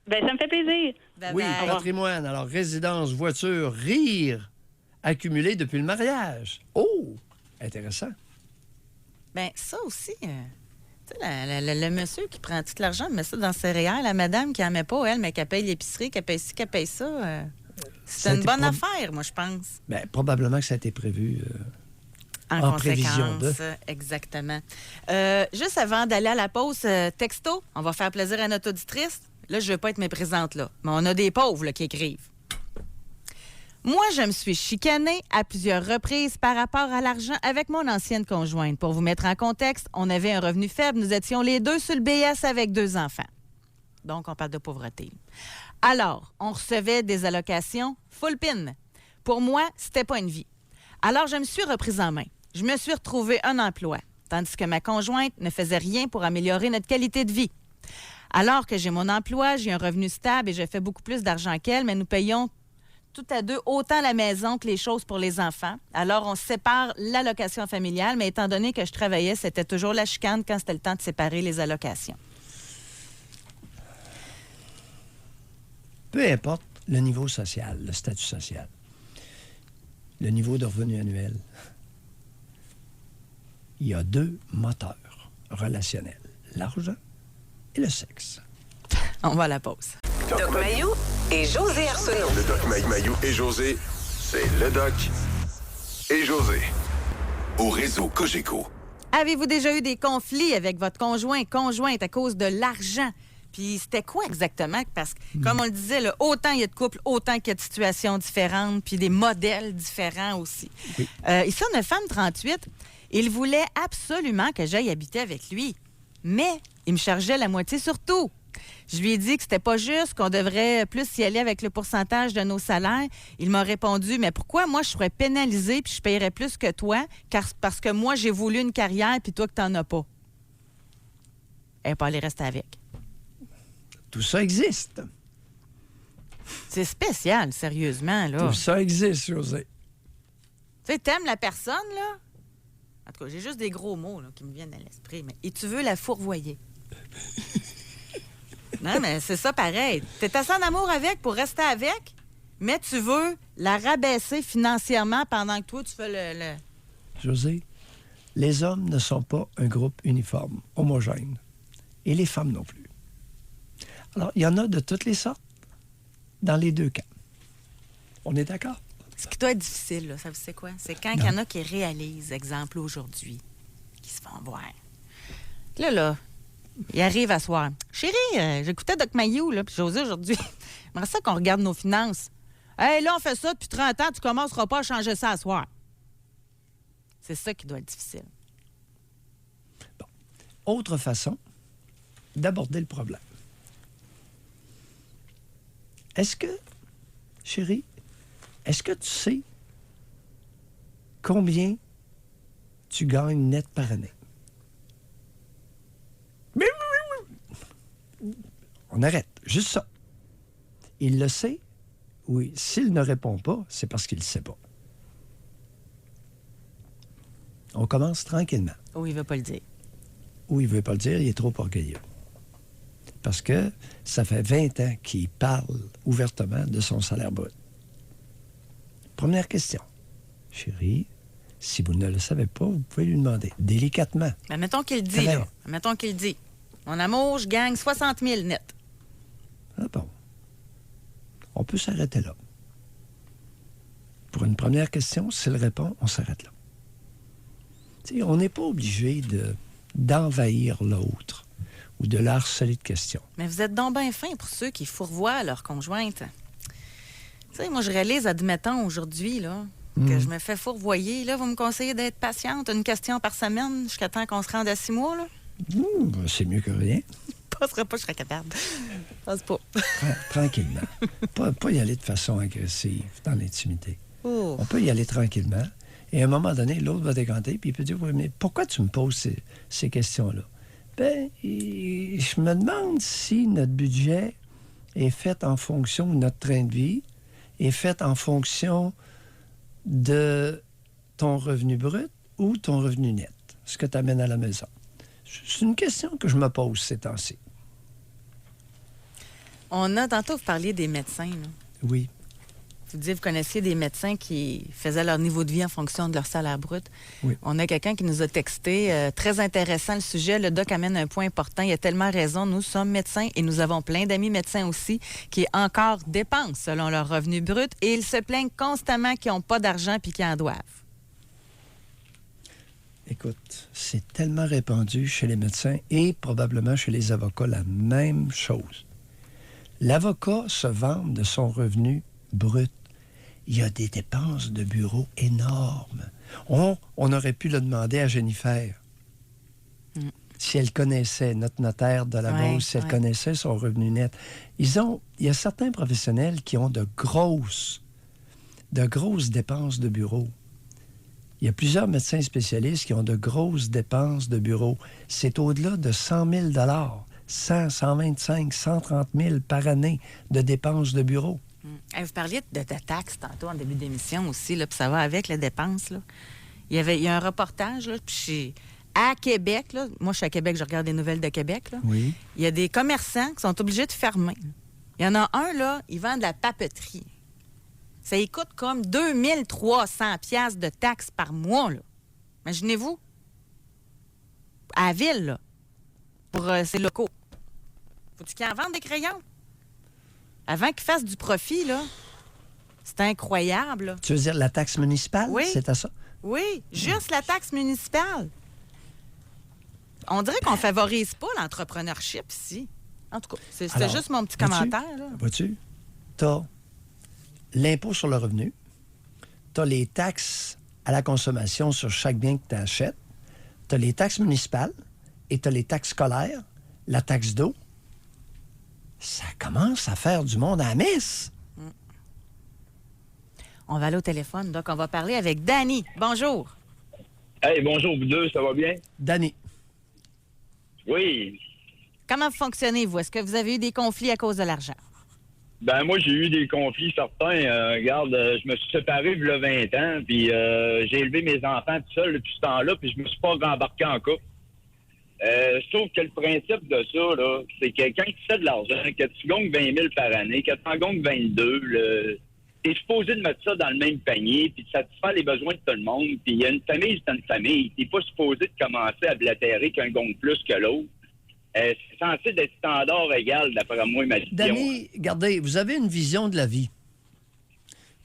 S8: Ben, ça me fait plaisir.
S3: Bye
S4: Oui,
S3: bye.
S4: patrimoine. Alors, résidence, voiture, rire, accumulé depuis le mariage. Oh, intéressant.
S3: Ben ça aussi, tu sais, le monsieur qui prend tout l'argent, met ça dans ses céréales, la madame qui n'en met pas, elle, mais qu'elle paye l'épicerie, qu'elle paye ci, qu'elle paye ça.
S4: Ça a
S3: C'est une
S4: été
S3: bonne affaire, moi, je pense.
S4: Bien, probablement que ça a été prévu.
S3: En
S4: prévision
S3: conséquence, exactement. Juste avant d'aller à la pause, texto, on va faire plaisir à notre auditrice. Là, je ne veux pas être méprisante, là, mais on a des pauvres là, qui écrivent. Moi, je me suis chicanée à plusieurs reprises par rapport à l'argent avec mon ancienne conjointe. Pour vous mettre en contexte, on avait un revenu faible. Nous étions les deux sur le BS avec 2 enfants. Donc, on parle de pauvreté. Alors, on recevait des allocations full pin. Pour moi, c'était pas une vie. Alors, je me suis reprise en main. Je me suis retrouvée un emploi, tandis que ma conjointe ne faisait rien pour améliorer notre qualité de vie. Alors que j'ai mon emploi, j'ai un revenu stable et je fais beaucoup plus d'argent qu'elle, mais nous payons tout à deux autant la maison que les choses pour les enfants. Alors, on sépare l'allocation familiale, mais étant donné que je travaillais, c'était toujours la chicane quand c'était le temps de séparer les allocations.
S4: Peu importe le niveau social, le statut social, le niveau de revenu annuel, il y a 2 moteurs relationnels, l'argent et le sexe.
S3: On va à la pause.
S2: Doc Mayou et José Arsenault.
S1: Le Doc Mayou et José, c'est le Doc et José. Au réseau Cogeco.
S3: Avez-vous déjà eu des conflits avec votre conjointe à cause de l'argent? Puis c'était quoi exactement? Parce que, comme on le disait, là, autant il y a de couples, autant qu'il y a de situations différentes, puis des modèles différents aussi.
S4: Oui.
S3: Ici, on a une femme 38. Il voulait absolument que j'aille habiter avec lui. Mais il me chargeait la moitié sur tout. Je lui ai dit que c'était pas juste, qu'on devrait plus y aller avec le pourcentage de nos salaires. Il m'a répondu, mais pourquoi moi je serais pénalisée puis je paierais plus que toi parce que moi j'ai voulu une carrière puis toi que t'en as pas. Elle n'est pas allée rester avec.
S4: Tout ça existe.
S3: C'est spécial, sérieusement, là.
S4: Tout ça existe, José.
S3: Tu sais, t'aimes la personne, là? En tout cas, j'ai juste des gros mots là, qui me viennent à l'esprit. Mais... Et tu veux la fourvoyer. Non, mais c'est ça pareil. T'es assez en amour avec pour rester avec, mais tu veux la rabaisser financièrement pendant que toi, tu fais le...
S4: José, les hommes ne sont pas un groupe uniforme, homogène. Et les femmes non plus. Alors, il y en a de toutes les sortes, dans les deux cas. On est d'accord?
S3: Ce qui doit être difficile, là, ça vous sait quoi? C'est quand il y en a qui réalisent, exemple, aujourd'hui, qui se font voir. Là, il arrive à soir. Chérie, j'écoutais Doc Mayou, là, puis José aujourd'hui. J'aimerais ça qu'on regarde nos finances. Hey, là, on fait ça depuis 30 ans, tu commenceras pas à changer ça à soir. C'est ça qui doit être difficile.
S4: Bon. Autre façon d'aborder le problème. Est-ce que, chérie, est-ce que tu sais combien tu gagnes net par année? On arrête. Juste ça. Il le sait? Oui. S'il ne répond pas, c'est parce qu'il ne sait pas. On commence tranquillement.
S3: Oh, il ne veut pas le dire.
S4: Ou il ne veut pas le dire, il est trop orgueilleux. Parce que ça fait 20 ans qu'il parle ouvertement de son salaire brut. Première question. Chérie, si vous ne le savez pas, vous pouvez lui demander délicatement.
S3: Mais mettons qu'il dit, là. Mettons qu'il dit. Mon amour, je gagne 60 000 net.
S4: Ah bon. On peut s'arrêter là. Pour une première question, s'il répond, on s'arrête là. T'sais, on n'est pas obligé d'envahir l'autre ou de le harceler de questions.
S3: Mais vous êtes donc bien fin pour ceux qui fourvoient leur conjointe. Tu sais, moi, je réalise, admettons, aujourd'hui, là, que je me fais fourvoyer. Là, vous me conseillez d'être patiente, une question par semaine, jusqu'à temps qu'on se rende à 6 mois, là?
S4: C'est mieux que rien.
S3: Je penserais pas que je serais capable. Je pense pas.
S4: Tranquillement. pas y aller de façon agressive dans l'intimité.
S3: Oh.
S4: On peut y aller tranquillement. Et à un moment donné, l'autre va décanter, puis il peut dire, oui, mais pourquoi tu me poses ces questions-là? Ben, je me demande si notre budget est fait en fonction de notre train de vie, est fait en fonction de ton revenu brut ou ton revenu net, ce que tu amènes à la maison. C'est une question que je me pose ces temps-ci.
S3: Tantôt, vous parliez des médecins, là.
S4: Oui.
S3: Vous disiez, vous connaissiez des médecins qui faisaient leur niveau de vie en fonction de leur salaire brut.
S4: Oui.
S3: On a quelqu'un qui nous a texté. Très intéressant le sujet. Le doc amène un point important. Il a tellement raison. Nous sommes médecins et nous avons plein d'amis médecins aussi qui encore dépensent selon leur revenu brut et ils se plaignent constamment qu'ils n'ont pas d'argent puis qu'ils en doivent.
S4: Écoute, c'est tellement répandu chez les médecins et probablement chez les avocats la même chose. L'avocat se vante de son revenu brut. Il y a des dépenses de bureau énormes. On aurait pu le demander à Jennifer. Si elle connaissait notre notaire de la Beauce, si elle connaissait son revenu net. Il y a certains professionnels qui ont de grosses dépenses de bureau. Il y a plusieurs médecins spécialistes qui ont de grosses dépenses de bureau. C'est au-delà de 100 000 100, 125, 130 000 par année de dépenses de bureau.
S3: Vous parliez de taxes tantôt en début d'émission aussi, là, puis ça va avec les dépenses. Là. Il y a un reportage, là, puis à Québec, là, moi je suis à Québec, je regarde les nouvelles de Québec. Là,
S4: oui.
S3: Il y a des commerçants qui sont obligés de fermer. Il y en a un, là, il vend de la papeterie. Ça y coûte comme 2300 $ de taxes par mois. Là. Imaginez-vous. À la ville, là, pour ses locaux. Faut-tu qu'ils en vendent des crayons? Avant qu'ils fassent du profit, là, c'est incroyable. Là.
S4: Tu veux dire la taxe municipale?
S3: Oui.
S4: C'est à ça?
S3: Oui, juste la taxe municipale. On dirait qu'on favorise pas l'entrepreneurship ici. En tout cas, c'était juste mon petit commentaire. Là.
S4: Vois-tu? T'as l'impôt sur le revenu, t'as les taxes à la consommation sur chaque bien que tu achètes, t'as les taxes municipales et t'as les taxes scolaires, la taxe d'eau. Ça commence à faire du monde à la messe.
S3: On va aller au téléphone, donc on va parler avec Danny. Bonjour.
S9: Hey, bonjour vous deux, ça va bien?
S4: Danny.
S9: Oui.
S3: Comment fonctionnez-vous? Est-ce que vous avez eu des conflits à cause de l'argent?
S9: Ben moi, j'ai eu des conflits certains. Regarde, je me suis séparé il y a 20 ans, puis j'ai élevé mes enfants tout seul depuis ce temps-là, puis je me suis pas rembarqué en couple. Je trouve que le principe de ça, là, c'est que quand tu fais de l'argent, que tu gagnes 20 000 par année, que tu en gagnes 22, t'es supposé de mettre ça dans le même panier, puis de satisfaire les besoins de tout le monde. Puis il y a une famille, c'est une famille. T'es pas supposé de commencer à blatérer qu'un gagne plus que l'autre. C'est censé être standard égal, d'après moi, ma vision.
S4: Danny, regardez, vous avez une vision de la vie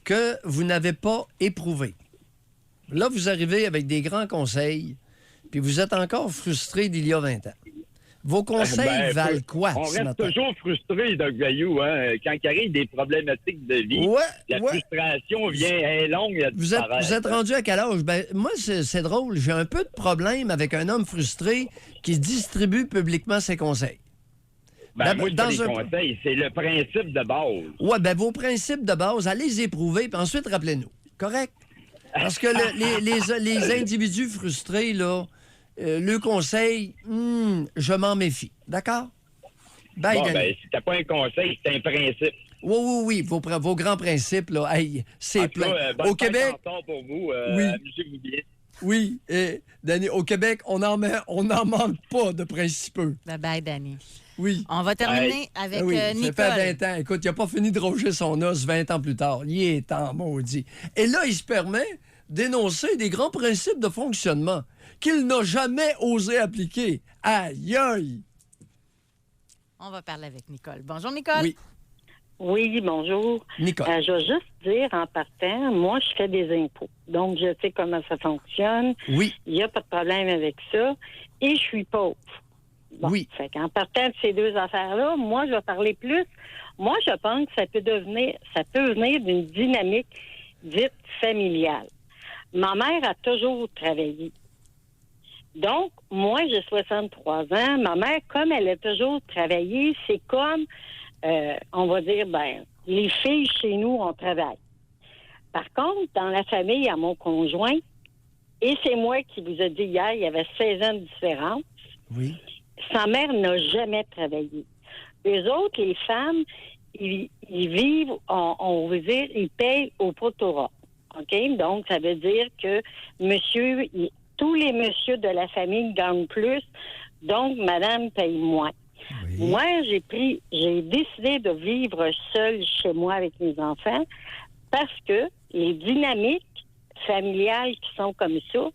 S4: que vous n'avez pas éprouvée. Là, vous arrivez avec des grands conseils, puis vous êtes encore frustré d'il y a 20 ans. Vos conseils valent quoi
S9: on
S4: ce
S9: reste
S4: matin?
S9: toujours frustré, Doc Veillou, hein? Quand il arrive des problématiques de vie, la frustration est longue.
S4: Vous êtes rendu à quel âge? Ben, moi, c'est drôle. J'ai un peu de problème avec un homme frustré qui distribue publiquement ses conseils.
S9: Ben, moi, c'est les conseils. C'est le principe de base.
S4: Oui, ben vos principes de base, allez les éprouver, puis ensuite, rappelez-nous. Correct? Parce que les individus frustrés, là, le conseil, je m'en méfie. D'accord? Bye,
S9: bon,
S4: Danny.
S9: ben, si t'as pas un conseil, c'est un principe.
S4: Oui. Vos grands principes, là, hey, c'est plein.
S9: Au
S4: Québec...
S9: pour vous,
S4: oui.
S9: amusez-vous bien.
S4: Oui, et Danny, au Québec, on n'en manque pas de principeux.
S3: Bye, Danny.
S4: Oui.
S3: On va terminer avec Nicole.
S4: Ça fait 20 ans. Écoute, il n'a pas fini de ronger son os 20 ans plus tard. Il est en maudit. Et là, il se permet d'énoncer des grands principes de fonctionnement qu'il n'a jamais osé appliquer. Aïe, aïe!
S3: On va parler avec Nicole. Bonjour, Nicole.
S10: Oui, bonjour.
S4: Nicole.
S10: Je veux juste dire en partant, moi, je fais des impôts. Donc, je sais comment ça fonctionne.
S4: Oui.
S10: Il n'y a pas de problème avec ça. Et je suis pauvre. Bon,
S4: oui.
S10: Fait qu'en partant de ces deux affaires-là, moi, je vais parler plus. Moi, je pense que ça peut venir d'une dynamique dite familiale. Ma mère a toujours travaillé. Donc, moi, j'ai 63 ans. Ma mère, comme elle a toujours travaillé, c'est comme, on va dire, les filles chez nous, on travaille. Par contre, dans la famille à mon conjoint, et c'est moi qui vous ai dit hier, il y avait 16 ans de différence.
S4: Oui.
S10: Sa mère n'a jamais travaillé. Eux autres, les femmes, ils vivent, on veut dire, ils payent au potorat. OK? Donc, ça veut dire que tous les messieurs de la famille gagnent plus, donc madame paye moins. Oui. Moi, j'ai décidé de vivre seule chez moi avec mes enfants parce que les dynamiques familiales qui sont comme ça,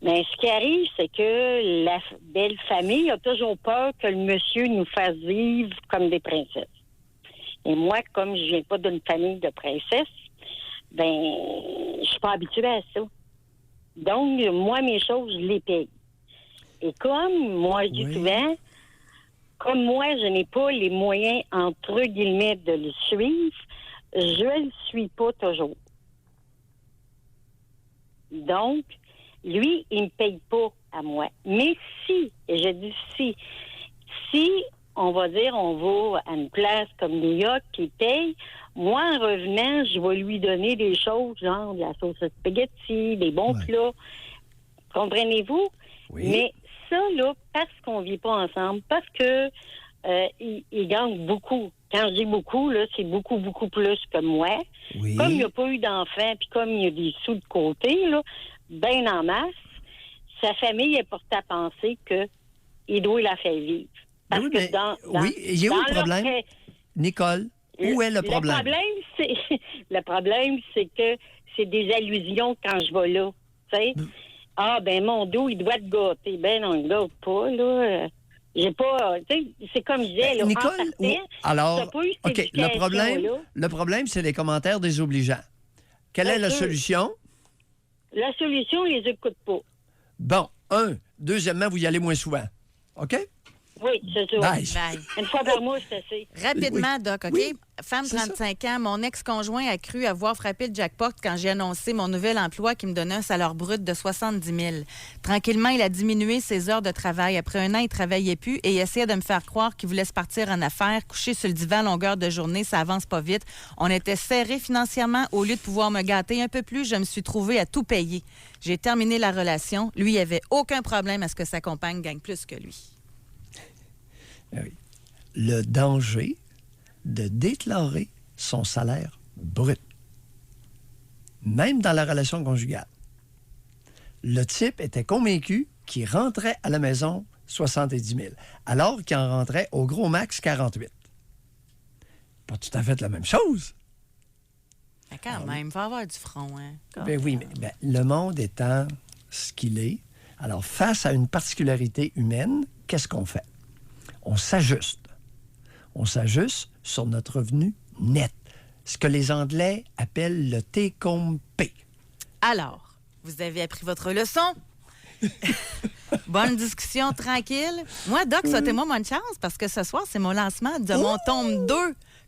S10: mais ce qui arrive, c'est que la belle famille a toujours peur que le monsieur nous fasse vivre comme des princesses. Et moi, comme je viens pas d'une famille de princesses, je suis pas habituée à ça. Donc, moi, mes choses, je les paye. Et comme moi, je dis souvent, comme moi, je n'ai pas les moyens, entre guillemets, de le suivre, je le suis pas toujours. Donc, lui, il me paye pas à moi. Mais si, et je dis si, on va dire, on va à une place comme New York qui paye, moi, en revenant, je vais lui donner des choses, genre de la sauce spaghetti, des bons plats. Comprenez-vous? Oui. Mais ça, là, parce qu'on vit pas ensemble, parce que il gagne beaucoup. Quand je dis beaucoup, là, c'est beaucoup, beaucoup plus que moi. Oui. Comme il n'y a pas eu d'enfants, puis comme il y a des sous de côté, là, ben en masse, sa famille est portée à penser qu'il doit la faire vivre. Parce
S4: oui,
S10: que
S4: oui, il y a où le problème? Nicole, où est le problème?
S10: Le problème, c'est que c'est des allusions quand je vais là. Tu sais? Mon dos, il doit te gâter. Ben non, il ne gâte pas, là. J'ai pas... Tu sais, c'est comme je disais, là,
S4: Nicole, alors,
S10: pas eu cette
S4: OK, le problème, c'est les commentaires désobligeants. Quelle est la solution?
S10: La solution, on les écoute pas.
S4: Bon, deuxièmement, vous y allez moins souvent. OK?
S10: Oui, c'est ça.
S4: Nice.
S10: Une fois par mois, c'est assez.
S3: Rapidement, Doc, OK?
S4: Oui.
S3: Femme, 35 ans, mon ex-conjoint a cru avoir frappé le jackpot quand j'ai annoncé mon nouvel emploi qui me donnait un salaire brut de 70 000. Tranquillement, il a diminué ses heures de travail. Après un an, il ne travaillait plus et il essayait de me faire croire qu'il voulait se partir en affaires, coucher sur le divan à longueur de journée, ça avance pas vite. On était serrés financièrement. Au lieu de pouvoir me gâter un peu plus, je me suis trouvée à tout payer. J'ai terminé la relation. Lui, il avait aucun problème à ce que sa compagne gagne plus que lui.
S4: Oui. Le danger de déclarer son salaire brut, même dans la relation conjugale. Le type était convaincu qu'il rentrait à la maison 70 000, alors qu'il en rentrait au gros max 48. Pas tout à fait la même chose.
S3: Mais quand même, il faut avoir du front. Hein?
S4: Ben oui, mais le monde étant ce qu'il est, alors face à une particularité humaine, qu'est-ce qu'on fait? On s'ajuste. On s'ajuste sur notre revenu net, ce que les Anglais appellent le take-home pay.
S3: Alors, vous avez appris votre leçon? Bonne discussion tranquille. Moi, Doc, souhaitez-moi bonne chance parce que ce soir, c'est mon lancement de mon tome 2,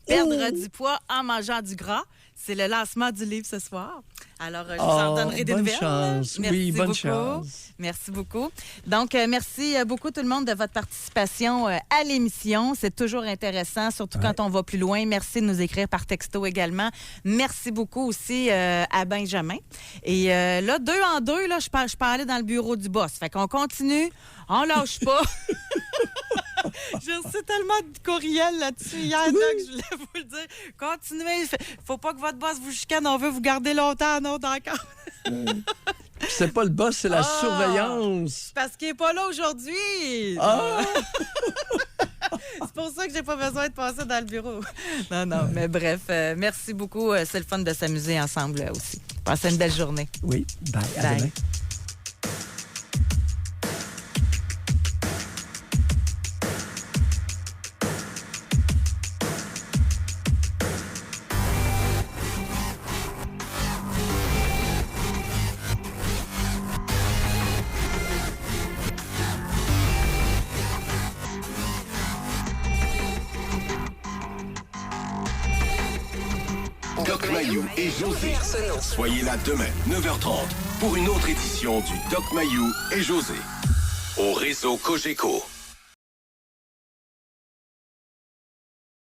S3: Perdre du poids en mangeant du gras. C'est le lancement du livre ce soir. Alors, je vous en donnerai des nouvelles.
S4: Chance.
S3: Merci
S4: oui, bonne
S3: beaucoup.
S4: chance.
S3: Merci beaucoup. Donc, merci beaucoup tout le monde de votre participation à l'émission. C'est toujours intéressant, surtout quand on va plus loin. Merci de nous écrire par texto également. Merci beaucoup aussi à Benjamin. Et là, 2 en 2, là, je peux aller dans le bureau du boss. Fait qu'on continue. On lâche pas. J'ai reçu tellement de courriels là-dessus hier, Doc, je voulais vous le dire. Continuez. Faut pas que votre boss vous chicane. On veut vous garder longtemps, non, encore.
S4: C'est pas le boss, c'est la surveillance.
S3: Parce qu'il est pas là aujourd'hui. C'est pour ça que j'ai pas besoin de passer dans le bureau. Non, mais bref, merci beaucoup. C'est le fun de s'amuser ensemble aussi. Passez une belle journée.
S4: Oui, bye. À demain.
S1: Doc Mayou et José. Soyez là demain, 9h30, pour une autre édition du Doc Mayou et José. Au réseau Cogeco.